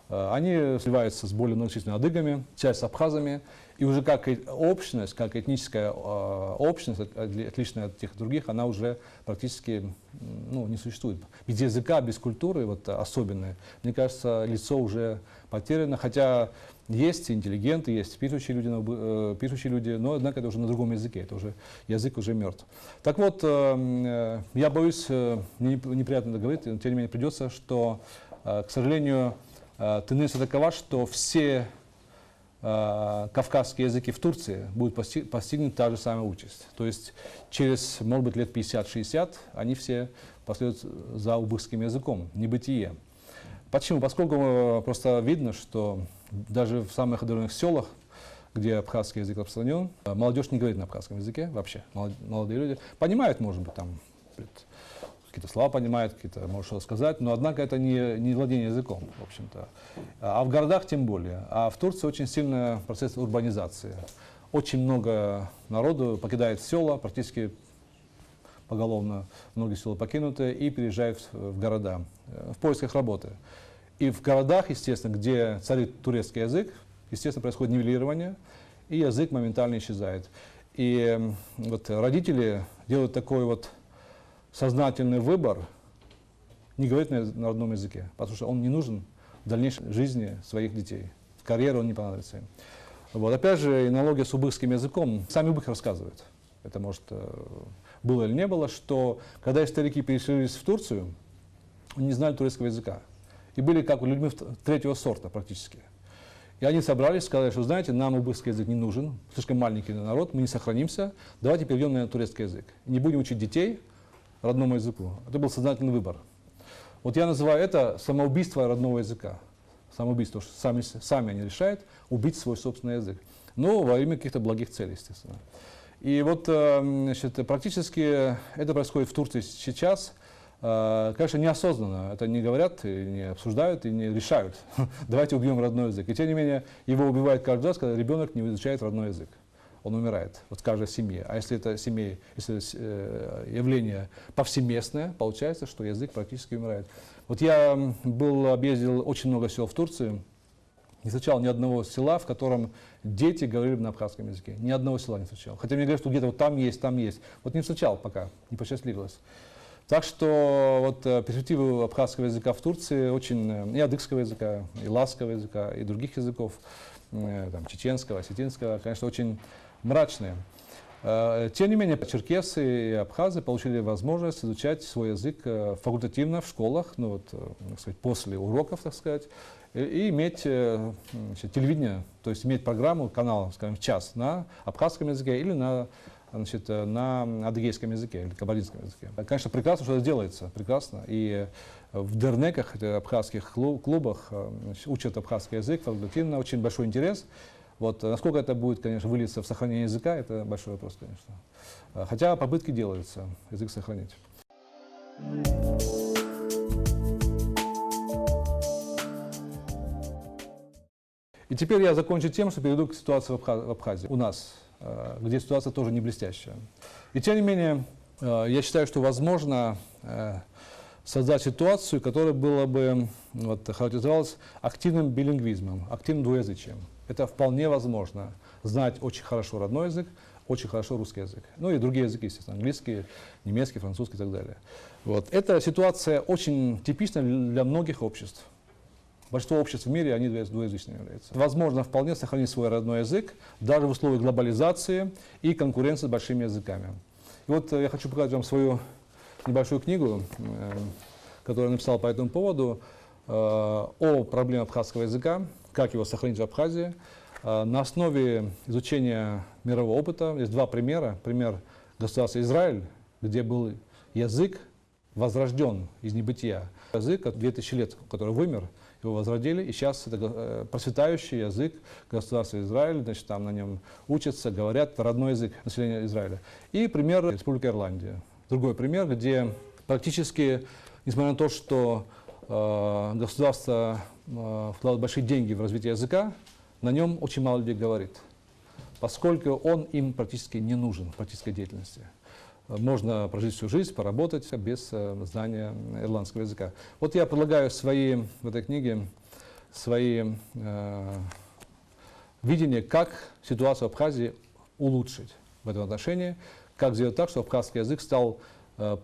Они сливаются с более многочисленными адыгами, часть с абхазами, и уже как общность, как этническая общность, отличная от тех других, она уже практически не существует. Без языка, без культуры вот, особенной, мне кажется, лицо уже потеряно, хотя есть интеллигенты, есть пишущие люди, но, однако, это уже на другом языке, это уже язык уже мертв. Так вот, я боюсь, мне неприятно это говорить, но тем не менее придется, что, к сожалению, тенденция такова, что все кавказские языки в Турции будут постигнуть та же самая участь. То есть через, может быть, лет 50-60 они все последуют за убыхским языком, небытие. Почему? Поскольку просто видно, что даже в самых отдаленных селах, где абхазский язык распространен, молодежь не говорит на абхазском языке вообще. Молодые люди понимают, может быть, там какие-то слова понимают, какие-то, может, что сказать, но, однако, это не владение языком, в общем-то. А в городах тем более. А в Турции очень сильный процесс урбанизации. Очень много народу покидает села, практически поголовно многие села покинуты, и переезжают в города в поисках работы. И в городах, естественно, где царит турецкий язык, естественно, происходит нивелирование, и язык моментально исчезает. И вот родители делают такой вот сознательный выбор не говорить на родном языке, потому что он не нужен в дальнейшей жизни своих детей. В карьеру он не понадобится им. Вот. Опять же, аналогия с убыхским языком. Сами убыхи рассказывают, это, может, было или не было, что когда старики переселились в Турцию, они не знали турецкого языка. И были как людьми третьего сорта практически. И они собрались, сказали, что, знаете, нам убыхский язык не нужен, слишком маленький народ, мы не сохранимся, давайте перейдем на турецкий язык. Не будем учить детей родному языку. Это был сознательный выбор. Вот я называю это самоубийство родного языка. Самоубийство, что сами они решают убить свой собственный язык. Но во имя каких-то благих целей, естественно. И вот, значит, практически это происходит в Турции сейчас. Конечно, неосознанно. Это не говорят, не обсуждают и не решают. Давайте убьем родной язык. И тем не менее, его убивают каждый раз, когда ребенок не изучает родной язык. Он умирает, вот в каждой семье. А если это явление повсеместное, получается, что язык практически умирает. Вот я объездил очень много сел в Турции, не встречал ни одного села, в котором дети говорили на абхазском языке. Ни одного села не встречал. Хотя мне говорят, что где-то вот там есть, там есть. Вот не встречал пока, не посчастливилось. Так что вот перспективы абхазского языка в Турции очень, и адыгского языка, и лазского языка, и других языков, там, чеченского, осетинского, конечно, очень мрачные. Тем не менее, черкесы и абхазы получили возможность изучать свой язык факультативно в школах, ну, вот, так сказать, после уроков, так сказать, и иметь телевидение, то есть иметь программу, канал, скажем, час на абхазском языке или на адыгейском языке или кабардинском языке. Конечно, прекрасно, что это делается, прекрасно. И в дернеках, абхазских клубах, учат абхазский язык факультативно, очень большой интерес. Вот, насколько это будет, конечно, вылиться в сохранение языка, это большой вопрос, конечно. Хотя попытки делаются язык сохранить. И теперь я закончу тем, что перейду к ситуации в Абхазии, у нас, где ситуация тоже не блестящая. И тем не менее, я считаю, что возможно создать ситуацию, которая была бы характеризовалась активным билингвизмом, активным двуязычием. Это вполне возможно. Знать очень хорошо родной язык, очень хорошо русский язык. Ну и другие языки, естественно, английский, немецкий, французский и так далее. Вот. Эта ситуация очень типична для многих обществ. Большинство обществ в мире, они двуязычными являются. Возможно вполне сохранить свой родной язык, даже в условиях глобализации и конкуренции с большими языками. И вот я хочу показать вам свою небольшую книгу, которую я написал по этому поводу, о проблеме абхазского языка, как его сохранить в Абхазии. На основе изучения мирового опыта есть два примера. Пример государства Израиль, где был язык возрожден из небытия. Язык от 2000 лет, который вымер, его возродили, и сейчас это процветающий язык государства Израиль, значит, там на нем учатся, говорят, родной язык населения Израиля. И пример Республики Ирландия. Другой пример, где практически, несмотря на то, что государство вкладывает большие деньги в развитие языка, на нем очень мало людей говорит, поскольку он им практически не нужен в практической деятельности. Можно прожить всю жизнь, поработать без знания ирландского языка. Вот я предлагаю в этой книге свои видения, как ситуацию в Абхазии улучшить в этом отношении, как сделать так, чтобы абхазский язык стал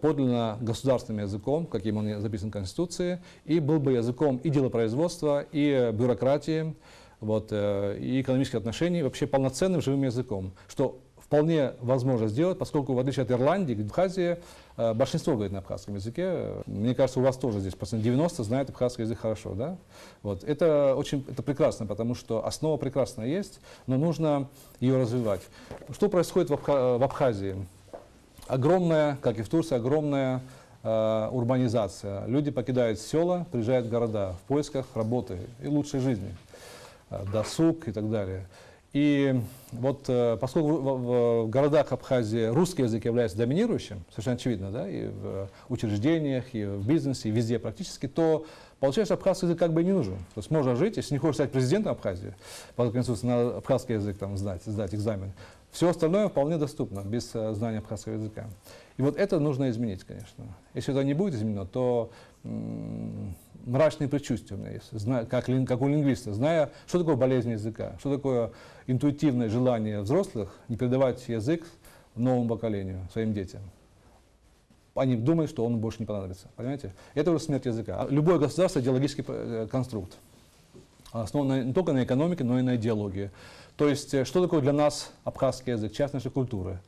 подлинно государственным языком, каким он записан в Конституции, и был бы языком и делопроизводства, и бюрократии, вот, и экономических отношений, вообще полноценным живым языком, что вполне возможно сделать, поскольку, в отличие от Ирландии, в Абхазии большинство говорит на абхазском языке. Мне кажется, у вас тоже здесь 90% знает абхазский язык хорошо. Да? Вот. Это прекрасно, потому что основа прекрасная есть, но нужно ее развивать. Что происходит в Абхазии? Огромная, как и в Турции, огромная урбанизация. Люди покидают села, приезжают в города в поисках работы и лучшей жизни, досуг и так далее. И вот поскольку в городах Абхазии русский язык является доминирующим, совершенно очевидно, да, и в учреждениях, и в бизнесе, и везде практически, то получается, абхазский язык как бы не нужен. То есть можно жить, если не хочешь стать президентом Абхазии, по Конституции надо абхазский язык там сдать экзамен. Все остальное вполне доступно, без знания абхазского языка. И вот это нужно изменить, конечно. Если это не будет изменено, то мрачные предчувствия у меня есть, как у лингвиста, зная, что такое болезнь языка, что такое интуитивное желание взрослых не передавать язык новому поколению, своим детям. Они думают, что он больше не понадобится. Понимаете? Это уже смерть языка. Любое государство – идеологический конструкт, основан не только на экономике, но и на идеологии. То есть, что такое для нас абхазский язык, часть нашей культуры?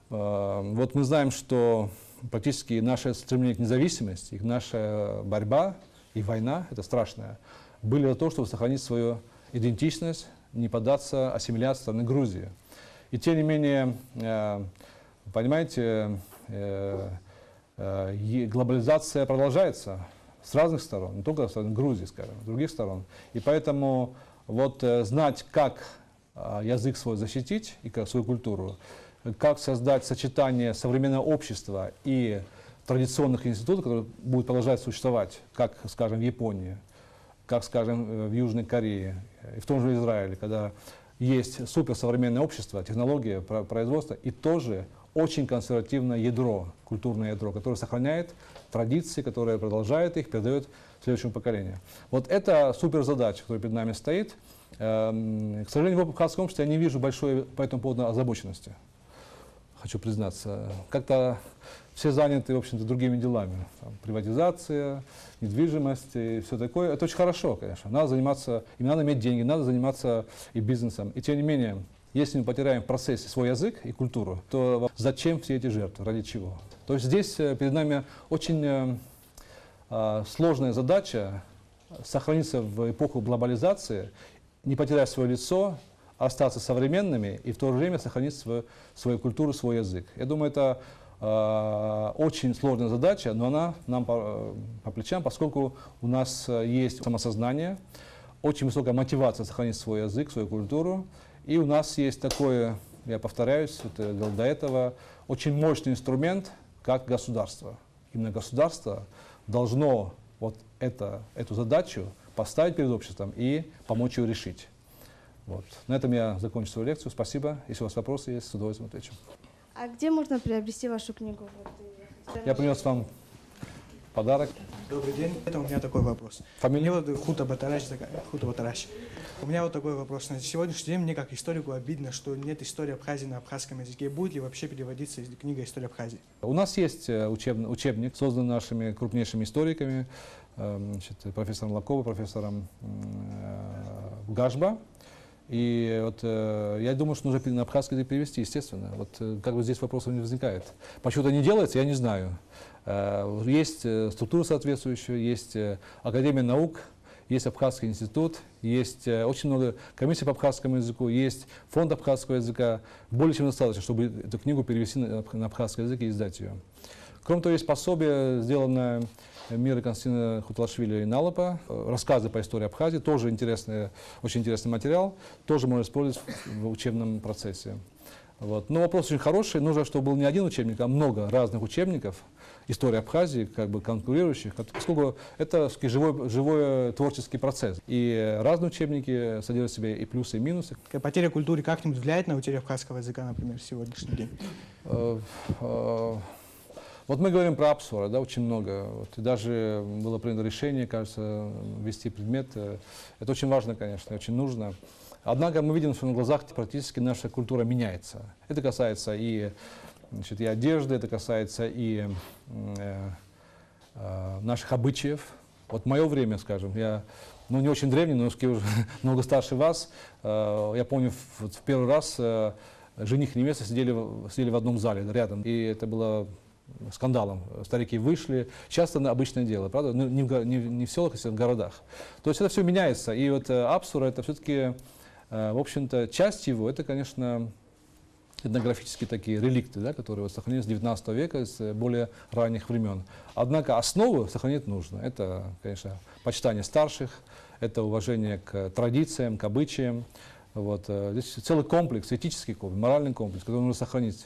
Вот мы знаем, что практически наше стремление к независимости, наша борьба и война, это страшная, были за то, чтобы сохранить свою идентичность, не поддаться ассимиляции страны Грузии. И тем не менее, понимаете, глобализация продолжается с разных сторон, не только с стороны Грузии, скажем, с других сторон. И поэтому вот знать, как язык свой защитить и как свою культуру, как создать сочетание современного общества и традиционных институтов, которые будут продолжать существовать, как, скажем, в Японии, как, скажем, в Южной Корее, и в том же Израиле, когда есть суперсовременное общество, технология, производство, и тоже очень консервативное ядро, культурное ядро, которое сохраняет традиции, которое продолжает их, передает следующему поколению. Вот это суперзадача, которая перед нами стоит. К сожалению, в абхазском обществе я не вижу большой по этому поводу озабоченности. Хочу признаться, как-то все заняты, в общем-то, другими делами. Там, приватизация, недвижимость и все такое. Это очень хорошо, конечно. Надо заниматься, им надо иметь деньги, надо заниматься и бизнесом. И тем не менее, если мы потеряем в процессе свой язык и культуру, то зачем все эти жертвы, ради чего? То есть здесь перед нами очень сложная задача сохраниться в эпоху глобализации, не потерять свое лицо, остаться современными и в то же время сохранить свою культуру, свой язык. Я думаю, это очень сложная задача, но она нам по плечам, поскольку у нас есть самосознание, очень высокая мотивация сохранить свой язык, свою культуру. И у нас есть такое, я повторяюсь, это говорил до этого, очень мощный инструмент, как государство. Именно государство должно вот эту задачу поставить перед обществом и помочь ее решить. Вот. На этом я закончу свою лекцию. Спасибо. Если у вас вопросы есть, с удовольствием отвечу. А где можно приобрести вашу книгу? Я принес вам подарок. Добрый день. Это у меня такой вопрос. Фамилия? Меня вот Хута Батараш. У меня вот такой вопрос. На сегодняшний день мне как историку обидно, что нет истории Абхазии на абхазском языке. Будет ли вообще переводиться книга «История Абхазии»? У нас есть учебник, созданный нашими крупнейшими историками, профессором Лаковым, профессором Гашба. И вот я думаю, что нужно на абхазский язык перевести, естественно. Вот как бы здесь вопросов не возникает. Почему это не делается, я не знаю. Есть структура соответствующая, есть Академия наук, есть Абхазский институт, есть очень много комиссий по абхазскому языку, есть фонд абхазского языка. Более чем достаточно, чтобы эту книгу перевести на абхазский язык и издать ее. Кроме того, есть пособие, сделанное Мирой Константина Хуталашвили и Налапа, рассказы по истории Абхазии, тоже очень интересный материал, тоже можно использовать в учебном процессе. Вот. Но вопрос очень хороший, нужно, чтобы был не один учебник, а много разных учебников истории Абхазии, как бы конкурирующих, поскольку это живой творческий процесс. И разные учебники содержат в себе и плюсы, и минусы. Потеря культуры как-нибудь влияет на утерю абхазского языка, например, в сегодняшний день? Вот мы говорим про Апсуара, да, очень много. Вот, и даже было принято решение, кажется, ввести предмет. Это очень важно, конечно, очень нужно. Однако мы видим, что на глазах практически наша культура меняется. Это касается и одежды, это касается и наших обычаев. Вот в мое время, скажем, я не очень древний, но уже много старше вас. Я помню, в первый раз жених и невеста сидели в одном зале рядом. И это было скандалом. Старики вышли. Часто обычное дело, правда? Не в селах, а в городах. То есть это все меняется. И вот Апсура, это все-таки, в общем-то, часть его, это, конечно, этнографические такие реликты, да, которые вот сохранились с 19 века, с более ранних времен. Однако основу сохранить нужно. Это, конечно, почитание старших, это уважение к традициям, к обычаям. Вот. Здесь целый комплекс, этический комплекс, моральный комплекс, который нужно сохранить.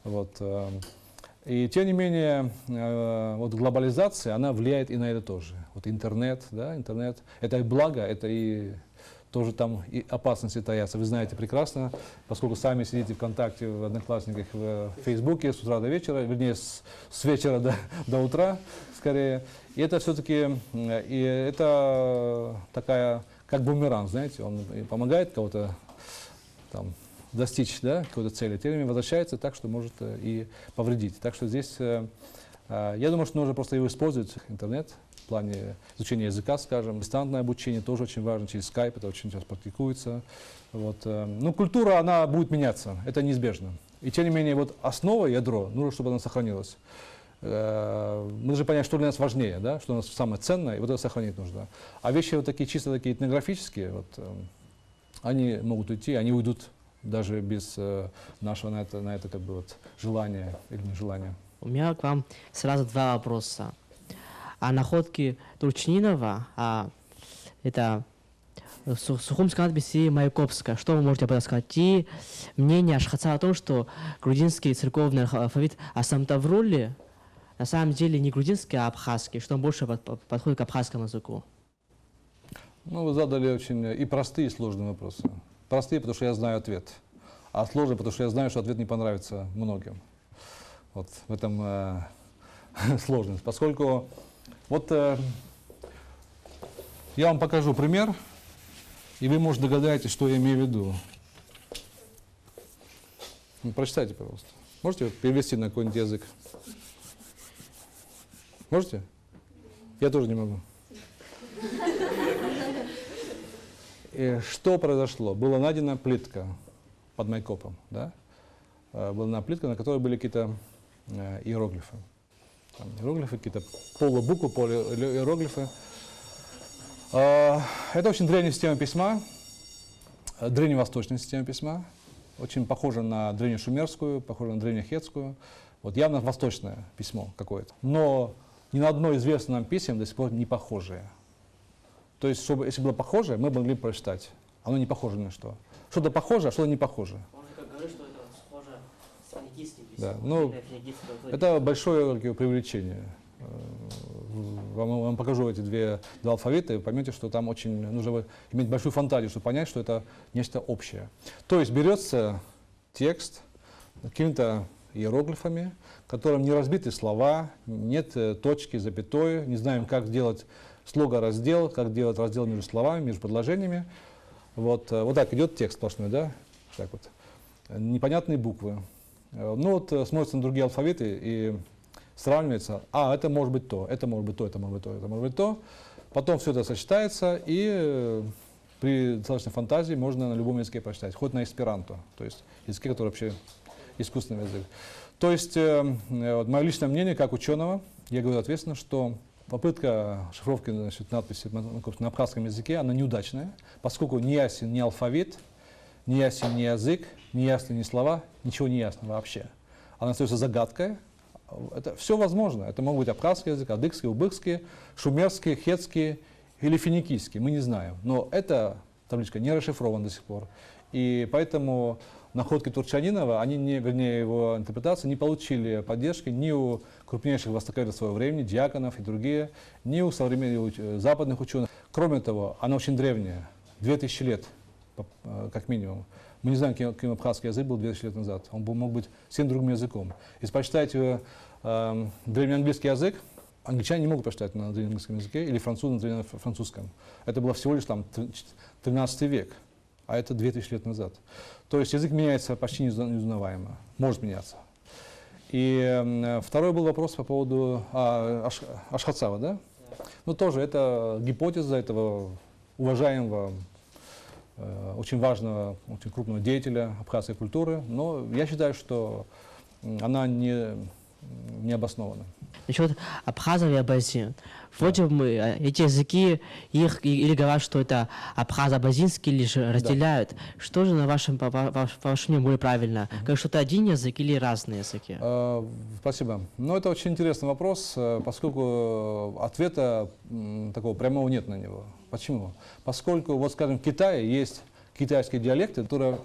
Вот. И тем не менее, вот глобализация, она влияет и на это тоже. Вот интернет, да, интернет, это и благо, это и тоже там и опасности таятся. Вы знаете прекрасно, поскольку сами сидите ВКонтакте, в Одноклассниках, в Фейсбуке с утра до вечера, вернее, с вечера до утра, скорее. И это все-таки, это такая, как бумеранг, знаете, он помогает кого-то там достичь, да, какой-то цели, тем не менее возвращается так, что может и повредить. Так что здесь, я думаю, что нужно просто его использовать, интернет, в плане изучения языка, скажем. Дистантное обучение тоже очень важно, через Skype, это очень часто практикуется. Вот. Ну, культура, она будет меняться, это неизбежно. И тем не менее, вот основа, ядро, нужно, чтобы она сохранилась. Мы должны понять, что для нас важнее, да, что у нас самое ценное, и вот это сохранить нужно. А вещи вот такие, чисто такие этнографические, вот, они могут уйти, они уйдут даже без нашего на это как бы вот желания или нежелания. У меня к вам сразу два вопроса. О находке Турчининова, это в Сухумской надписи Маяковская. Что вы можете об этом сказать? И мнение Ашхаца о том, что грузинский церковный алфавит Асамтаврули на самом деле не грузинский, а абхазский, что он больше подходит к абхазскому языку. Ну, вы задали очень и простые, и сложные вопросы. Простые, потому что я знаю ответ, а сложные, потому что я знаю, что ответ не понравится многим. Вот в этом сложность. Поскольку вот я вам покажу пример, и вы, может, догадаетесь, что я имею в виду. Ну, прочитайте, пожалуйста. Можете перевести на какой-нибудь язык? Можете? Я тоже не могу. И что произошло? Была найдена плитка под Майкопом, да? Была найдена плитка, на которой были какие-то иероглифы. Там иероглифы, какие-то полубуквы, полииероглифы. Это очень древняя система письма, древневосточная система письма, очень похожа на древнешумерскую, похожа на древнехетскую. Вот явно восточное письмо какое-то. Но ни на одно известное нам письмо до сих пор не похожее. То есть, чтобы, если было похоже, мы могли бы прочитать. Оно не похоже ни на что. Что-то похоже, а что-то не похоже. Он же как говорит, что это схоже с фонетическим Да, письмом. ну, Фонетическое это большое такое преувеличение. Вам покажу эти два алфавита, и вы поймете, что там очень нужно иметь большую фантазию, чтобы понять, что это нечто общее. То есть берется текст какими-то иероглифами, в котором не разбиты слова, нет точки, запятой, не знаем, как сделать слога-раздел, как делать раздел между словами, между предложениями. Вот так идет текст сплошной, да? Так вот. Непонятные буквы. Ну вот смотрятся на другие алфавиты и сравнивается, это может быть то, это может быть то, это может быть то, это может быть то. Потом все это сочетается, и при достаточной фантазии можно на любом языке прочитать, хоть на эсперанто, то есть языке, который вообще искусственный язык. То есть, вот мое личное мнение, как ученого, я говорю ответственно, что попытка шифровки, значит, надписи на абхазском языке, она неудачная, поскольку не ясен ни алфавит, не ясен ни язык, не ясны ни слова, ничего не ясно вообще. Она остается загадкой. Это все возможно. Это могут быть абхазский язык, адыгский, убыхский, шумерский, хетский или финикийский. Мы не знаем. Но эта табличка не расшифрована до сих пор. И поэтому находки Турчанинова, вернее, его интерпретации не получили поддержки ни у крупнейших востоковедов своего времени, Дьяконов и другие, ни у современных западных ученых. Кроме того, она очень древняя, 2000 лет, как минимум. Мы не знаем, каким абхазский язык был 2000 лет назад. Он мог быть всем другим языком. Если почитаете древнеанглийский язык, англичане не могут прочитать на древнеанглийском языке, или французы на древнефранцузском. Это было всего лишь там 13 век, а это 2000 лет назад. То есть язык меняется почти неузнаваемо, может меняться. И второй был вопрос по поводу Ашхатсава, да? Ну тоже это гипотеза этого уважаемого, очень важного, очень крупного деятеля абхазской культуры, но я считаю, что она не обоснована. Насчет абхазов и абазин. Вроде бы эти языки, их или говорят, что это абхазо-абазинские лишь разделяют. Что же, по вашему мнению, более правильно? Как что-то один язык или разные языки? Спасибо. Ну, это очень интересный вопрос, поскольку ответа такого прямого нет на него. Почему? Поскольку, вот скажем, в Китае есть китайские диалекты, которые друг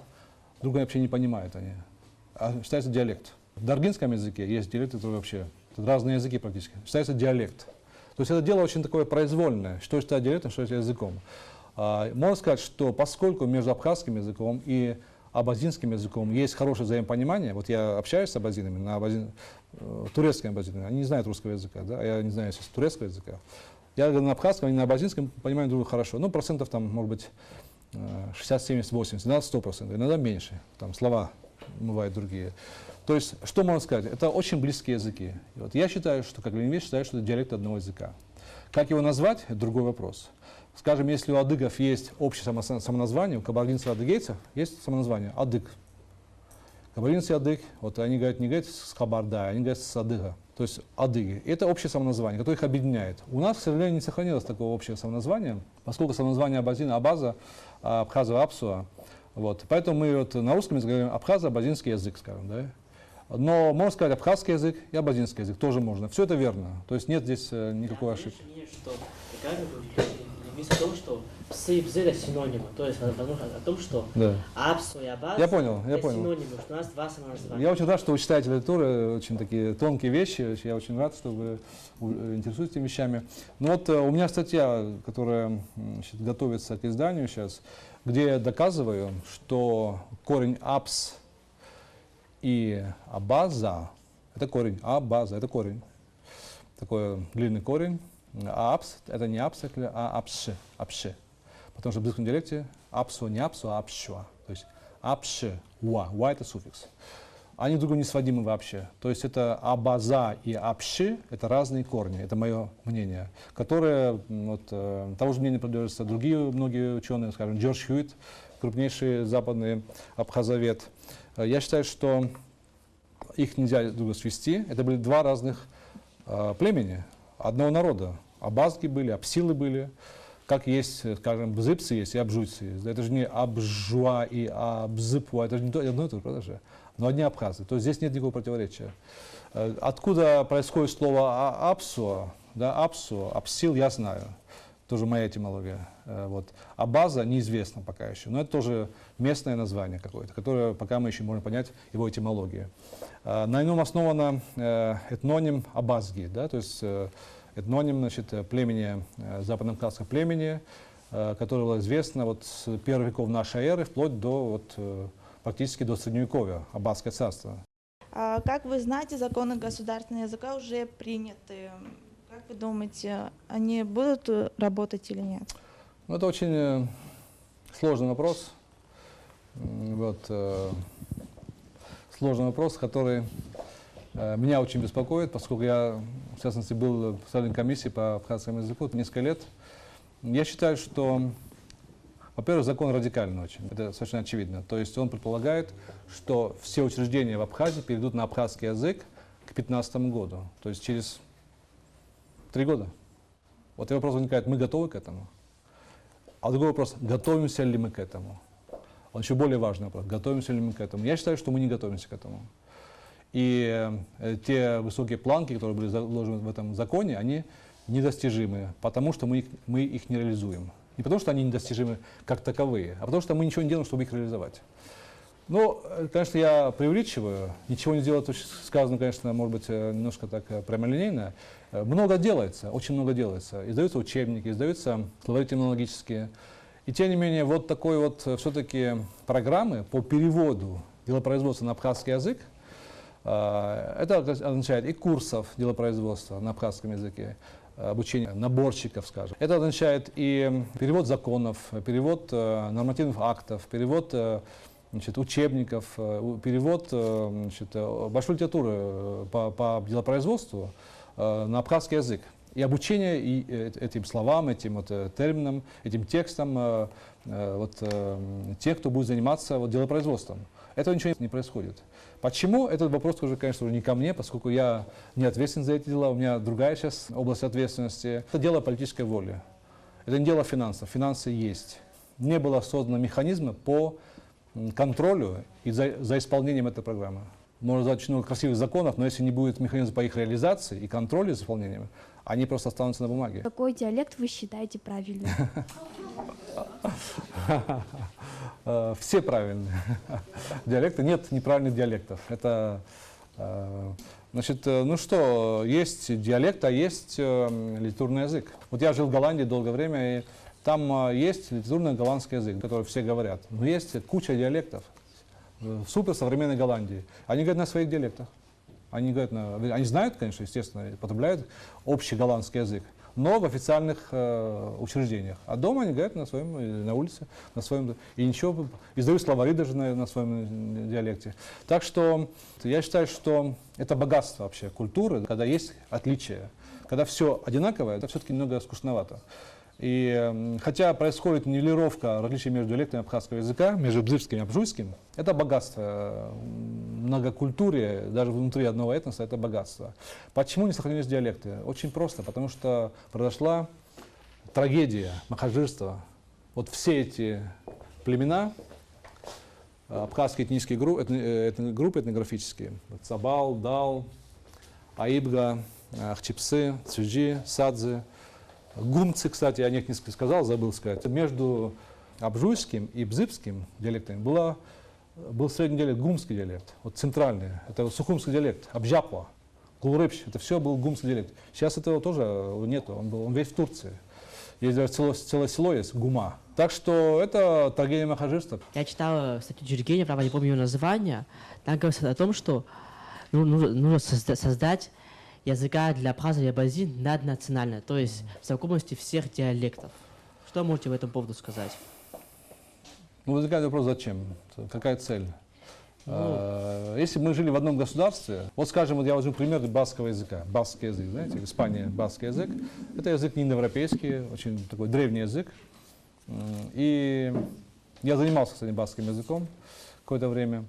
друга вообще не понимают они. А считается диалект. В даргинском языке есть диалекты, которые вообще разные языки практически. Считается диалект. То есть это дело очень такое произвольное, что считать диалектом, что считать языком. Можно сказать, что поскольку между абхазским языком и абазинским языком есть хорошее взаимопонимание, вот я общаюсь с абазинами, турецкими абазинами, они не знают русского языка, да, а я не знаю сейчас турецкого языка. Я на абхазском, они на абазинском понимают друг друга хорошо. Ну, процентов там, может быть, 60, 70, 80, иногда 100%, иногда меньше. Там слова бывают другие. То есть, что можно сказать? Это очень близкие языки. И вот я считаю, что, как лингвист, считаю, что это диалект одного языка. Как его назвать, это другой вопрос. Скажем, если у адыгов есть общее самоназвание, у кабардинцев-адыгейцев есть самоназвание адыг. Кабардинцы адыг, вот они говорят, не говорят с Кабарда, они говорят с адыга. То есть адыги. Это общее самоназвание, которое их объединяет. У нас, к сожалению, не сохранилось такого общего самоназвания, поскольку самоназвание абазина абаза, абхаза апсуа. Вот. Поэтому мы вот на русском языке говорим абхазо-абазинский язык, скажем, да? Но можно сказать абхазский язык и абазинский язык, тоже можно. Все это верно. То есть нет здесь никакой ошибки. О том, что псы и бзы это синонимы. То есть о том, что апсу и абаз это синонимы, что у нас два самоназвания. Я очень рад, что вы читаете литературу, очень такие тонкие вещи. Я очень рад, что вы интересуетесь этими вещами. Но вот у меня статья, которая готовится к изданию сейчас, где я доказываю, что корень апс и абаза – это корень, абаза – это корень, такой длинный корень. А апс – это не апс, а апши, апши. Потому что в близком диалекте апсу не апсу, а апшуа. То есть апши, уа, уа – это суффикс. Они друг другу не сводимы вообще. То есть это абаза и апши – это разные корни, это мое мнение, которые, вот, того же мнения придерживаются другие многие ученые, скажем, Джордж Хьюитт, крупнейший западный абхазовед. Я считаю, что их нельзя друг друга свести. Это были два разных племени одного народа. Абазги были, апсилы были, как есть, скажем, бзыпцы есть и абжуйцы есть. Это же не абжуа и абзыпуа, это же не одно и то же, правда же? Но одни абхазы. То есть здесь нет никакого противоречия. Откуда происходит слово апсуа, да, апсу, апсил, я знаю. То тоже моя этимология. Вот. А база неизвестна пока еще. Но это тоже местное название какое-то, которое пока мы еще можем понять его этимологию. На нем основано этноним Абазги, да, то есть этноним, значит, племени, западно-кавказского племени, которое было известно вот с первых веков нашей эры вплоть до вот, практически до Средневековья, Аббасское царство. Как вы знаете, законы государственного языка уже приняты. Как вы думаете, они будут работать или нет? Ну, это очень сложный вопрос. Вот, сложный вопрос, который меня очень беспокоит, поскольку я, в частности, был в составлении комиссии по абхазскому языку несколько лет. Я считаю, что, во-первых, закон радикальный очень, это совершенно очевидно. То есть он предполагает, что все учреждения в Абхазии перейдут на абхазский язык к 2015 году, то есть через 3 года. Вот и вопрос возникает, мы готовы к этому? А другой вопрос, готовимся ли мы к этому? Он еще более важный вопрос, готовимся ли мы к этому? Я считаю, что мы не готовимся к этому. И те высокие планки, которые были заложены в этом законе, они недостижимы, потому что мы их не реализуем. Не потому что они недостижимы как таковые, а потому что мы ничего не делаем, чтобы их реализовать. Ну, конечно, я преувеличиваю, ничего не делать, сказано, конечно, может быть, немножко так прямолинейно. Много делается, очень много делается. Издаются учебники, издаются словари терминологические. И тем не менее, вот такой вот все-таки программы по переводу делопроизводства на абхазский язык, это означает и курсов делопроизводства на абхазском языке, обучение наборщиков, скажем. Это означает и перевод законов, перевод нормативных актов, перевод, значит, учебников, перевод, значит, большой литературы по делопроизводству на абхазский язык. И обучение и этим словам, этим вот терминам, этим текстам вот, тех, кто будет заниматься вот, делопроизводством. Этого ничего не происходит. Почему? Этот вопрос уже, конечно, уже не ко мне, поскольку я не ответственен за эти дела, у меня другая сейчас область ответственности. Это дело политической воли. Это не дело финансов. Финансы есть. Не было создано механизма по контролю и за исполнением этой программы. Можно сказать очень много красивых законов, но если не будет механизма по их реализации и контролю за исполнением, они просто останутся на бумаге. Какой диалект вы считаете правильным? Все правильные диалекты. Нет неправильных диалектов. Это, значит, ну что, есть диалект, а есть литературный язык. Вот я жил в Голландии долгое время, и там есть литературный голландский язык, который все говорят. Но есть куча диалектов в супер современной Голландии. Они говорят на своих диалектах. Они знают, конечно, естественно, потребляют общий голландский язык, но в официальных учреждениях. А дома они говорят на своем, на улице, на своем, и ничего, издают словари даже на своем диалекте. Так что я считаю, что это богатство вообще культуры, когда есть отличия. Когда все одинаковое, это все-таки немного скучновато. И хотя происходит нивелировка различий между диалектами абхазского языка, между бзыбским и абжуйским, это богатство. Многокультурие, даже внутри одного этноса, это богатство. Почему не сохранились диалекты? Очень просто, потому что произошла трагедия махаджирства. Вот все эти племена, абхазские этнические группы этнографические, Цабал, Дал, Аибга, Ахчипсы, Цюджи, Садзы, гумцы, кстати, я о них не сказал, забыл сказать. Между абжуйским и бзыбским диалектами был средний диалект, гумский диалект, вот центральный, это сухумский диалект, Абжапла, Кулрыбщ, это все был гумский диалект. Сейчас этого тоже нету, он весь в Турции. Есть даже целое село есть, Гума. Так что это трагедия махаджирства. Я читал статью Джиргения, правда, не помню ее название. Там говорится о том, что нужно создать языка для Абхазии и Абхазии наднационально, то есть в совокупности всех диалектов. Что можете в этом поводу сказать? Ну, возникает вопрос, зачем? Какая цель? Если бы мы жили в одном государстве, вот скажем, вот я возьму пример баскского языка. Баскский язык, знаете, в Испании баскский язык. Это язык не индоевропейский, очень такой древний язык. И я занимался, кстати, баскским языком какое-то время.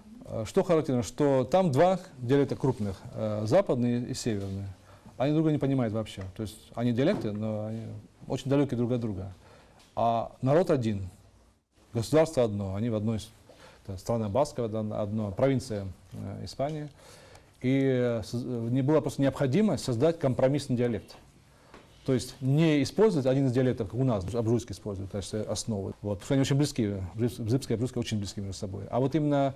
Что характерно, что там два диалекта крупных, западный и северный. Они друг друга не понимают вообще. То есть они диалекты, но они очень далекие друг от друга. А народ один, государство одно, они в одной стране Баскова, одна провинция Испании. И не была просто необходимость создать компромиссный диалект. То есть не использовать один из диалектов, как у нас, абжуйский используют, то есть основы. Вот, потому что они очень близки, бзыбский и абжуйский очень близки между собой. А вот именно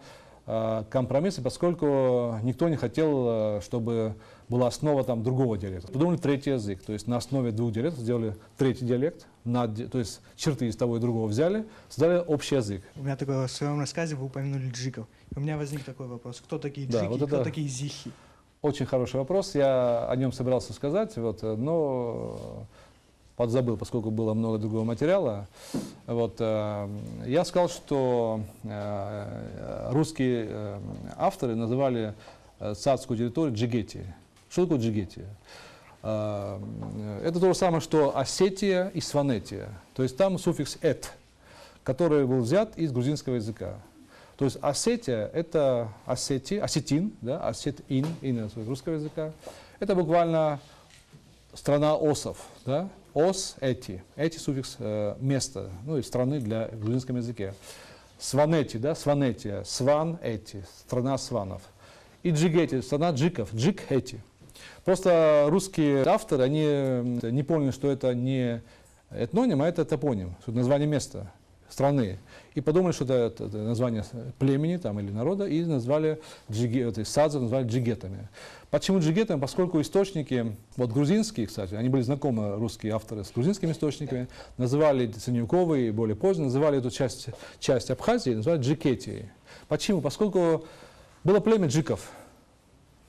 компромиссы, поскольку никто не хотел, чтобы была основа там другого диалекта. Придумали третий язык, то есть на основе двух диалектов сделали третий диалект, то есть черты из того и другого взяли, создали общий язык. У меня такое, в своем рассказе вы упомянули джиков. У меня возник такой вопрос. Кто такие джики, Да, вот кто это такие зихи? очень хороший вопрос, я о нем собирался сказать, вот, но подзабыл, поскольку было много другого материала. Вот, я сказал, что русские авторы называли царскую территорию Джигетией. Что такое Джигетия? Это то же самое, что Осетия и Сванетия. То есть там суффикс «эт», который был взят из грузинского языка. То есть Осетия – это осетин, да, осет-ин, ин русского языка. Это буквально страна осов, да, ос, эти суффикс место, ну и страны для в грузинском языке. Сванети, да, сванетия, сван, эти, страна сванов. И джигети, страна джиков, джик, эти. Просто русские авторы, они не поняли, что это не этноним, а это топоним, что это название места, страны. И подумали, что это название племени там, или народа, и назвали садзов назвали джигетами. Почему джигетами? Поскольку источники, вот грузинские, кстати, они были знакомы, русские авторы, с грузинскими источниками, называли средневековые и более поздно, называли эту часть Абхазии, называли Джикетией. Почему? Поскольку было племя джиков,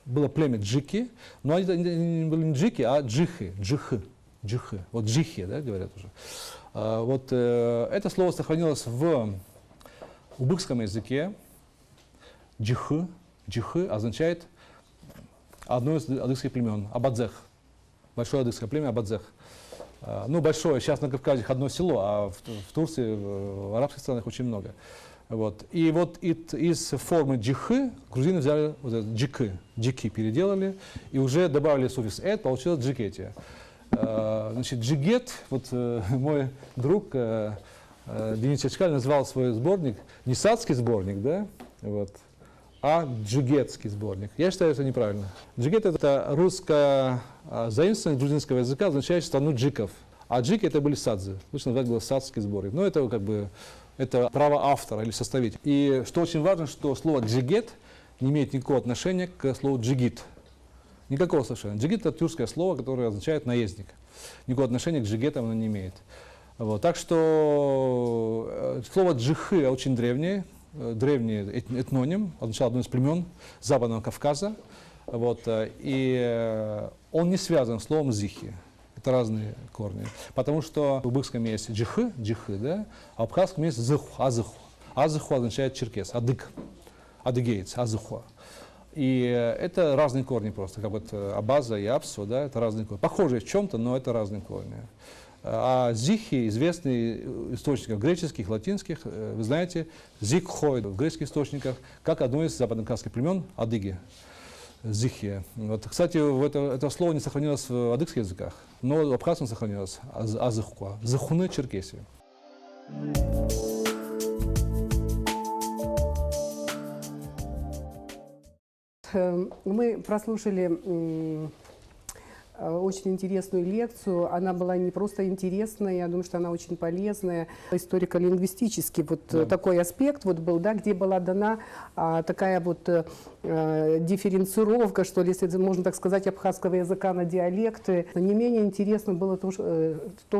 было племя джики, но они были не джики, а джихи. Вот джихи, да, говорят уже. Вот это слово сохранилось в убыкском языке. Джихы означает одно из адыгских племен, Абадзех. Большое адыгское племя Абадзех. Ну, большое, сейчас на Кавказе одно село, а в Турции, в арабских странах очень много. Вот. И вот из формы джихы грузины взяли вот это, джики переделали, и уже добавили суффикс «эт», получилось джикетия. Значит, джигет, вот мой друг Денис Чачкаль назвал свой сборник не садский сборник, да, вот, а джигетский сборник. Я считаю, это неправильно. Джигет — это русское заимствование грузинского языка, означает страну джиков. А джики — это были садзы. Лучше назвать было садский сборник. Но это как бы это право автора или составителя. И что очень важно, что слово джигет не имеет никакого отношения к слову джигит. Никакого совершенно. Джигит — это тюркское слово, которое означает наездник. Никакого отношения к джигетам оно не имеет. Вот. Так что слово джихы очень древнее, древний этноним, означало одно из племен Западного Кавказа. Вот. И он не связан с словом зихи. Это разные корни. Потому что в убыкском есть джихы, да, а в абхазском есть зыху, азыху. Азыху означает черкес, адык, адыгеец, азыху. И это разные корни просто, как вот абаза и апсу, да, это разные корни. Похожие в чем-то, но это разные корни. А зихи известны в источниках греческих, латинских, вы знаете, зикхой в греческих источниках, как одно из западнокавказских племен адыги. Зихия. Вот, кстати, это слово не сохранилось в адыгских языках, но в абхазском сохранилось азыхуа. Захуны Черкесии. Мы прослушали очень интересную лекцию. Она была не просто интересная, я думаю, что она очень полезная. Историко-лингвистический вот такой аспект вот был, да, где была дана такая вот дифференцировка, что ли, если можно так сказать, абхазского языка на диалекты. Не менее интересно было то,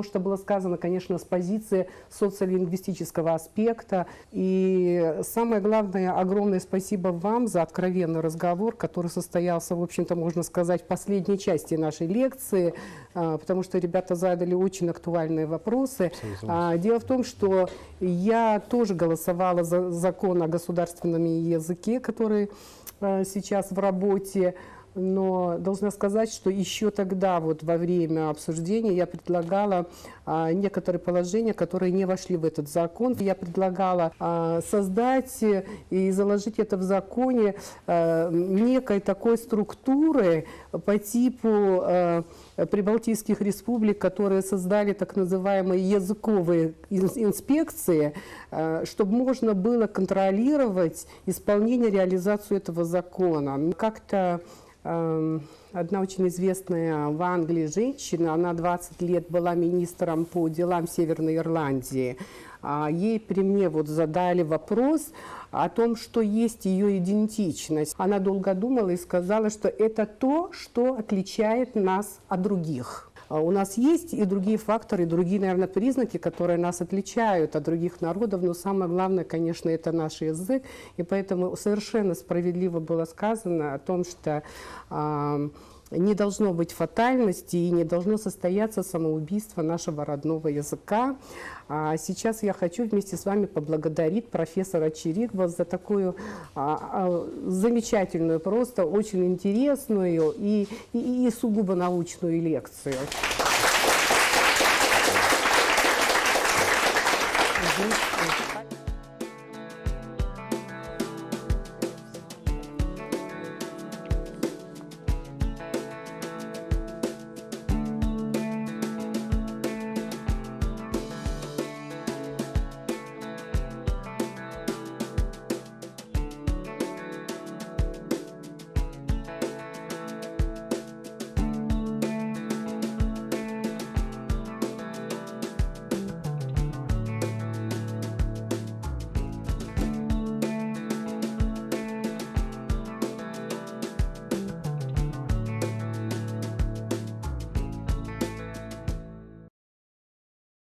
что было сказано, конечно, с позиции социолингвистического аспекта. И самое главное, огромное спасибо вам за откровенный разговор, который состоялся, в общем-то, можно сказать, в последней части нашей лекции, потому что ребята задали очень актуальные вопросы. Дело в том, что я тоже голосовала за закон о государственном языке, который сейчас в работе, но должна сказать, что еще тогда, вот во время обсуждения, я предлагала некоторые положения, которые не вошли в этот закон. Я предлагала создать и заложить это в законе некой такой структуры по типу прибалтийских республик, которые создали так называемые языковые инспекции, чтобы можно было контролировать исполнение, реализацию этого закона. Как-то одна очень известная в Англии женщина, она 20 лет была министром по делам Северной Ирландии. Ей при мне вот задали вопрос о том, что есть ее идентичность. Она долго думала и сказала, что это то, что отличает нас от других. У нас есть и другие факторы, и другие, наверное, признаки, которые нас отличают от других народов, но самое главное, конечно, это наш язык, и поэтому совершенно справедливо было сказано о том, что не должно быть фатальности и не должно состояться самоубийство нашего родного языка. Сейчас я хочу вместе с вами поблагодарить профессора Чирикова за такую замечательную, просто очень интересную и сугубо научную лекцию.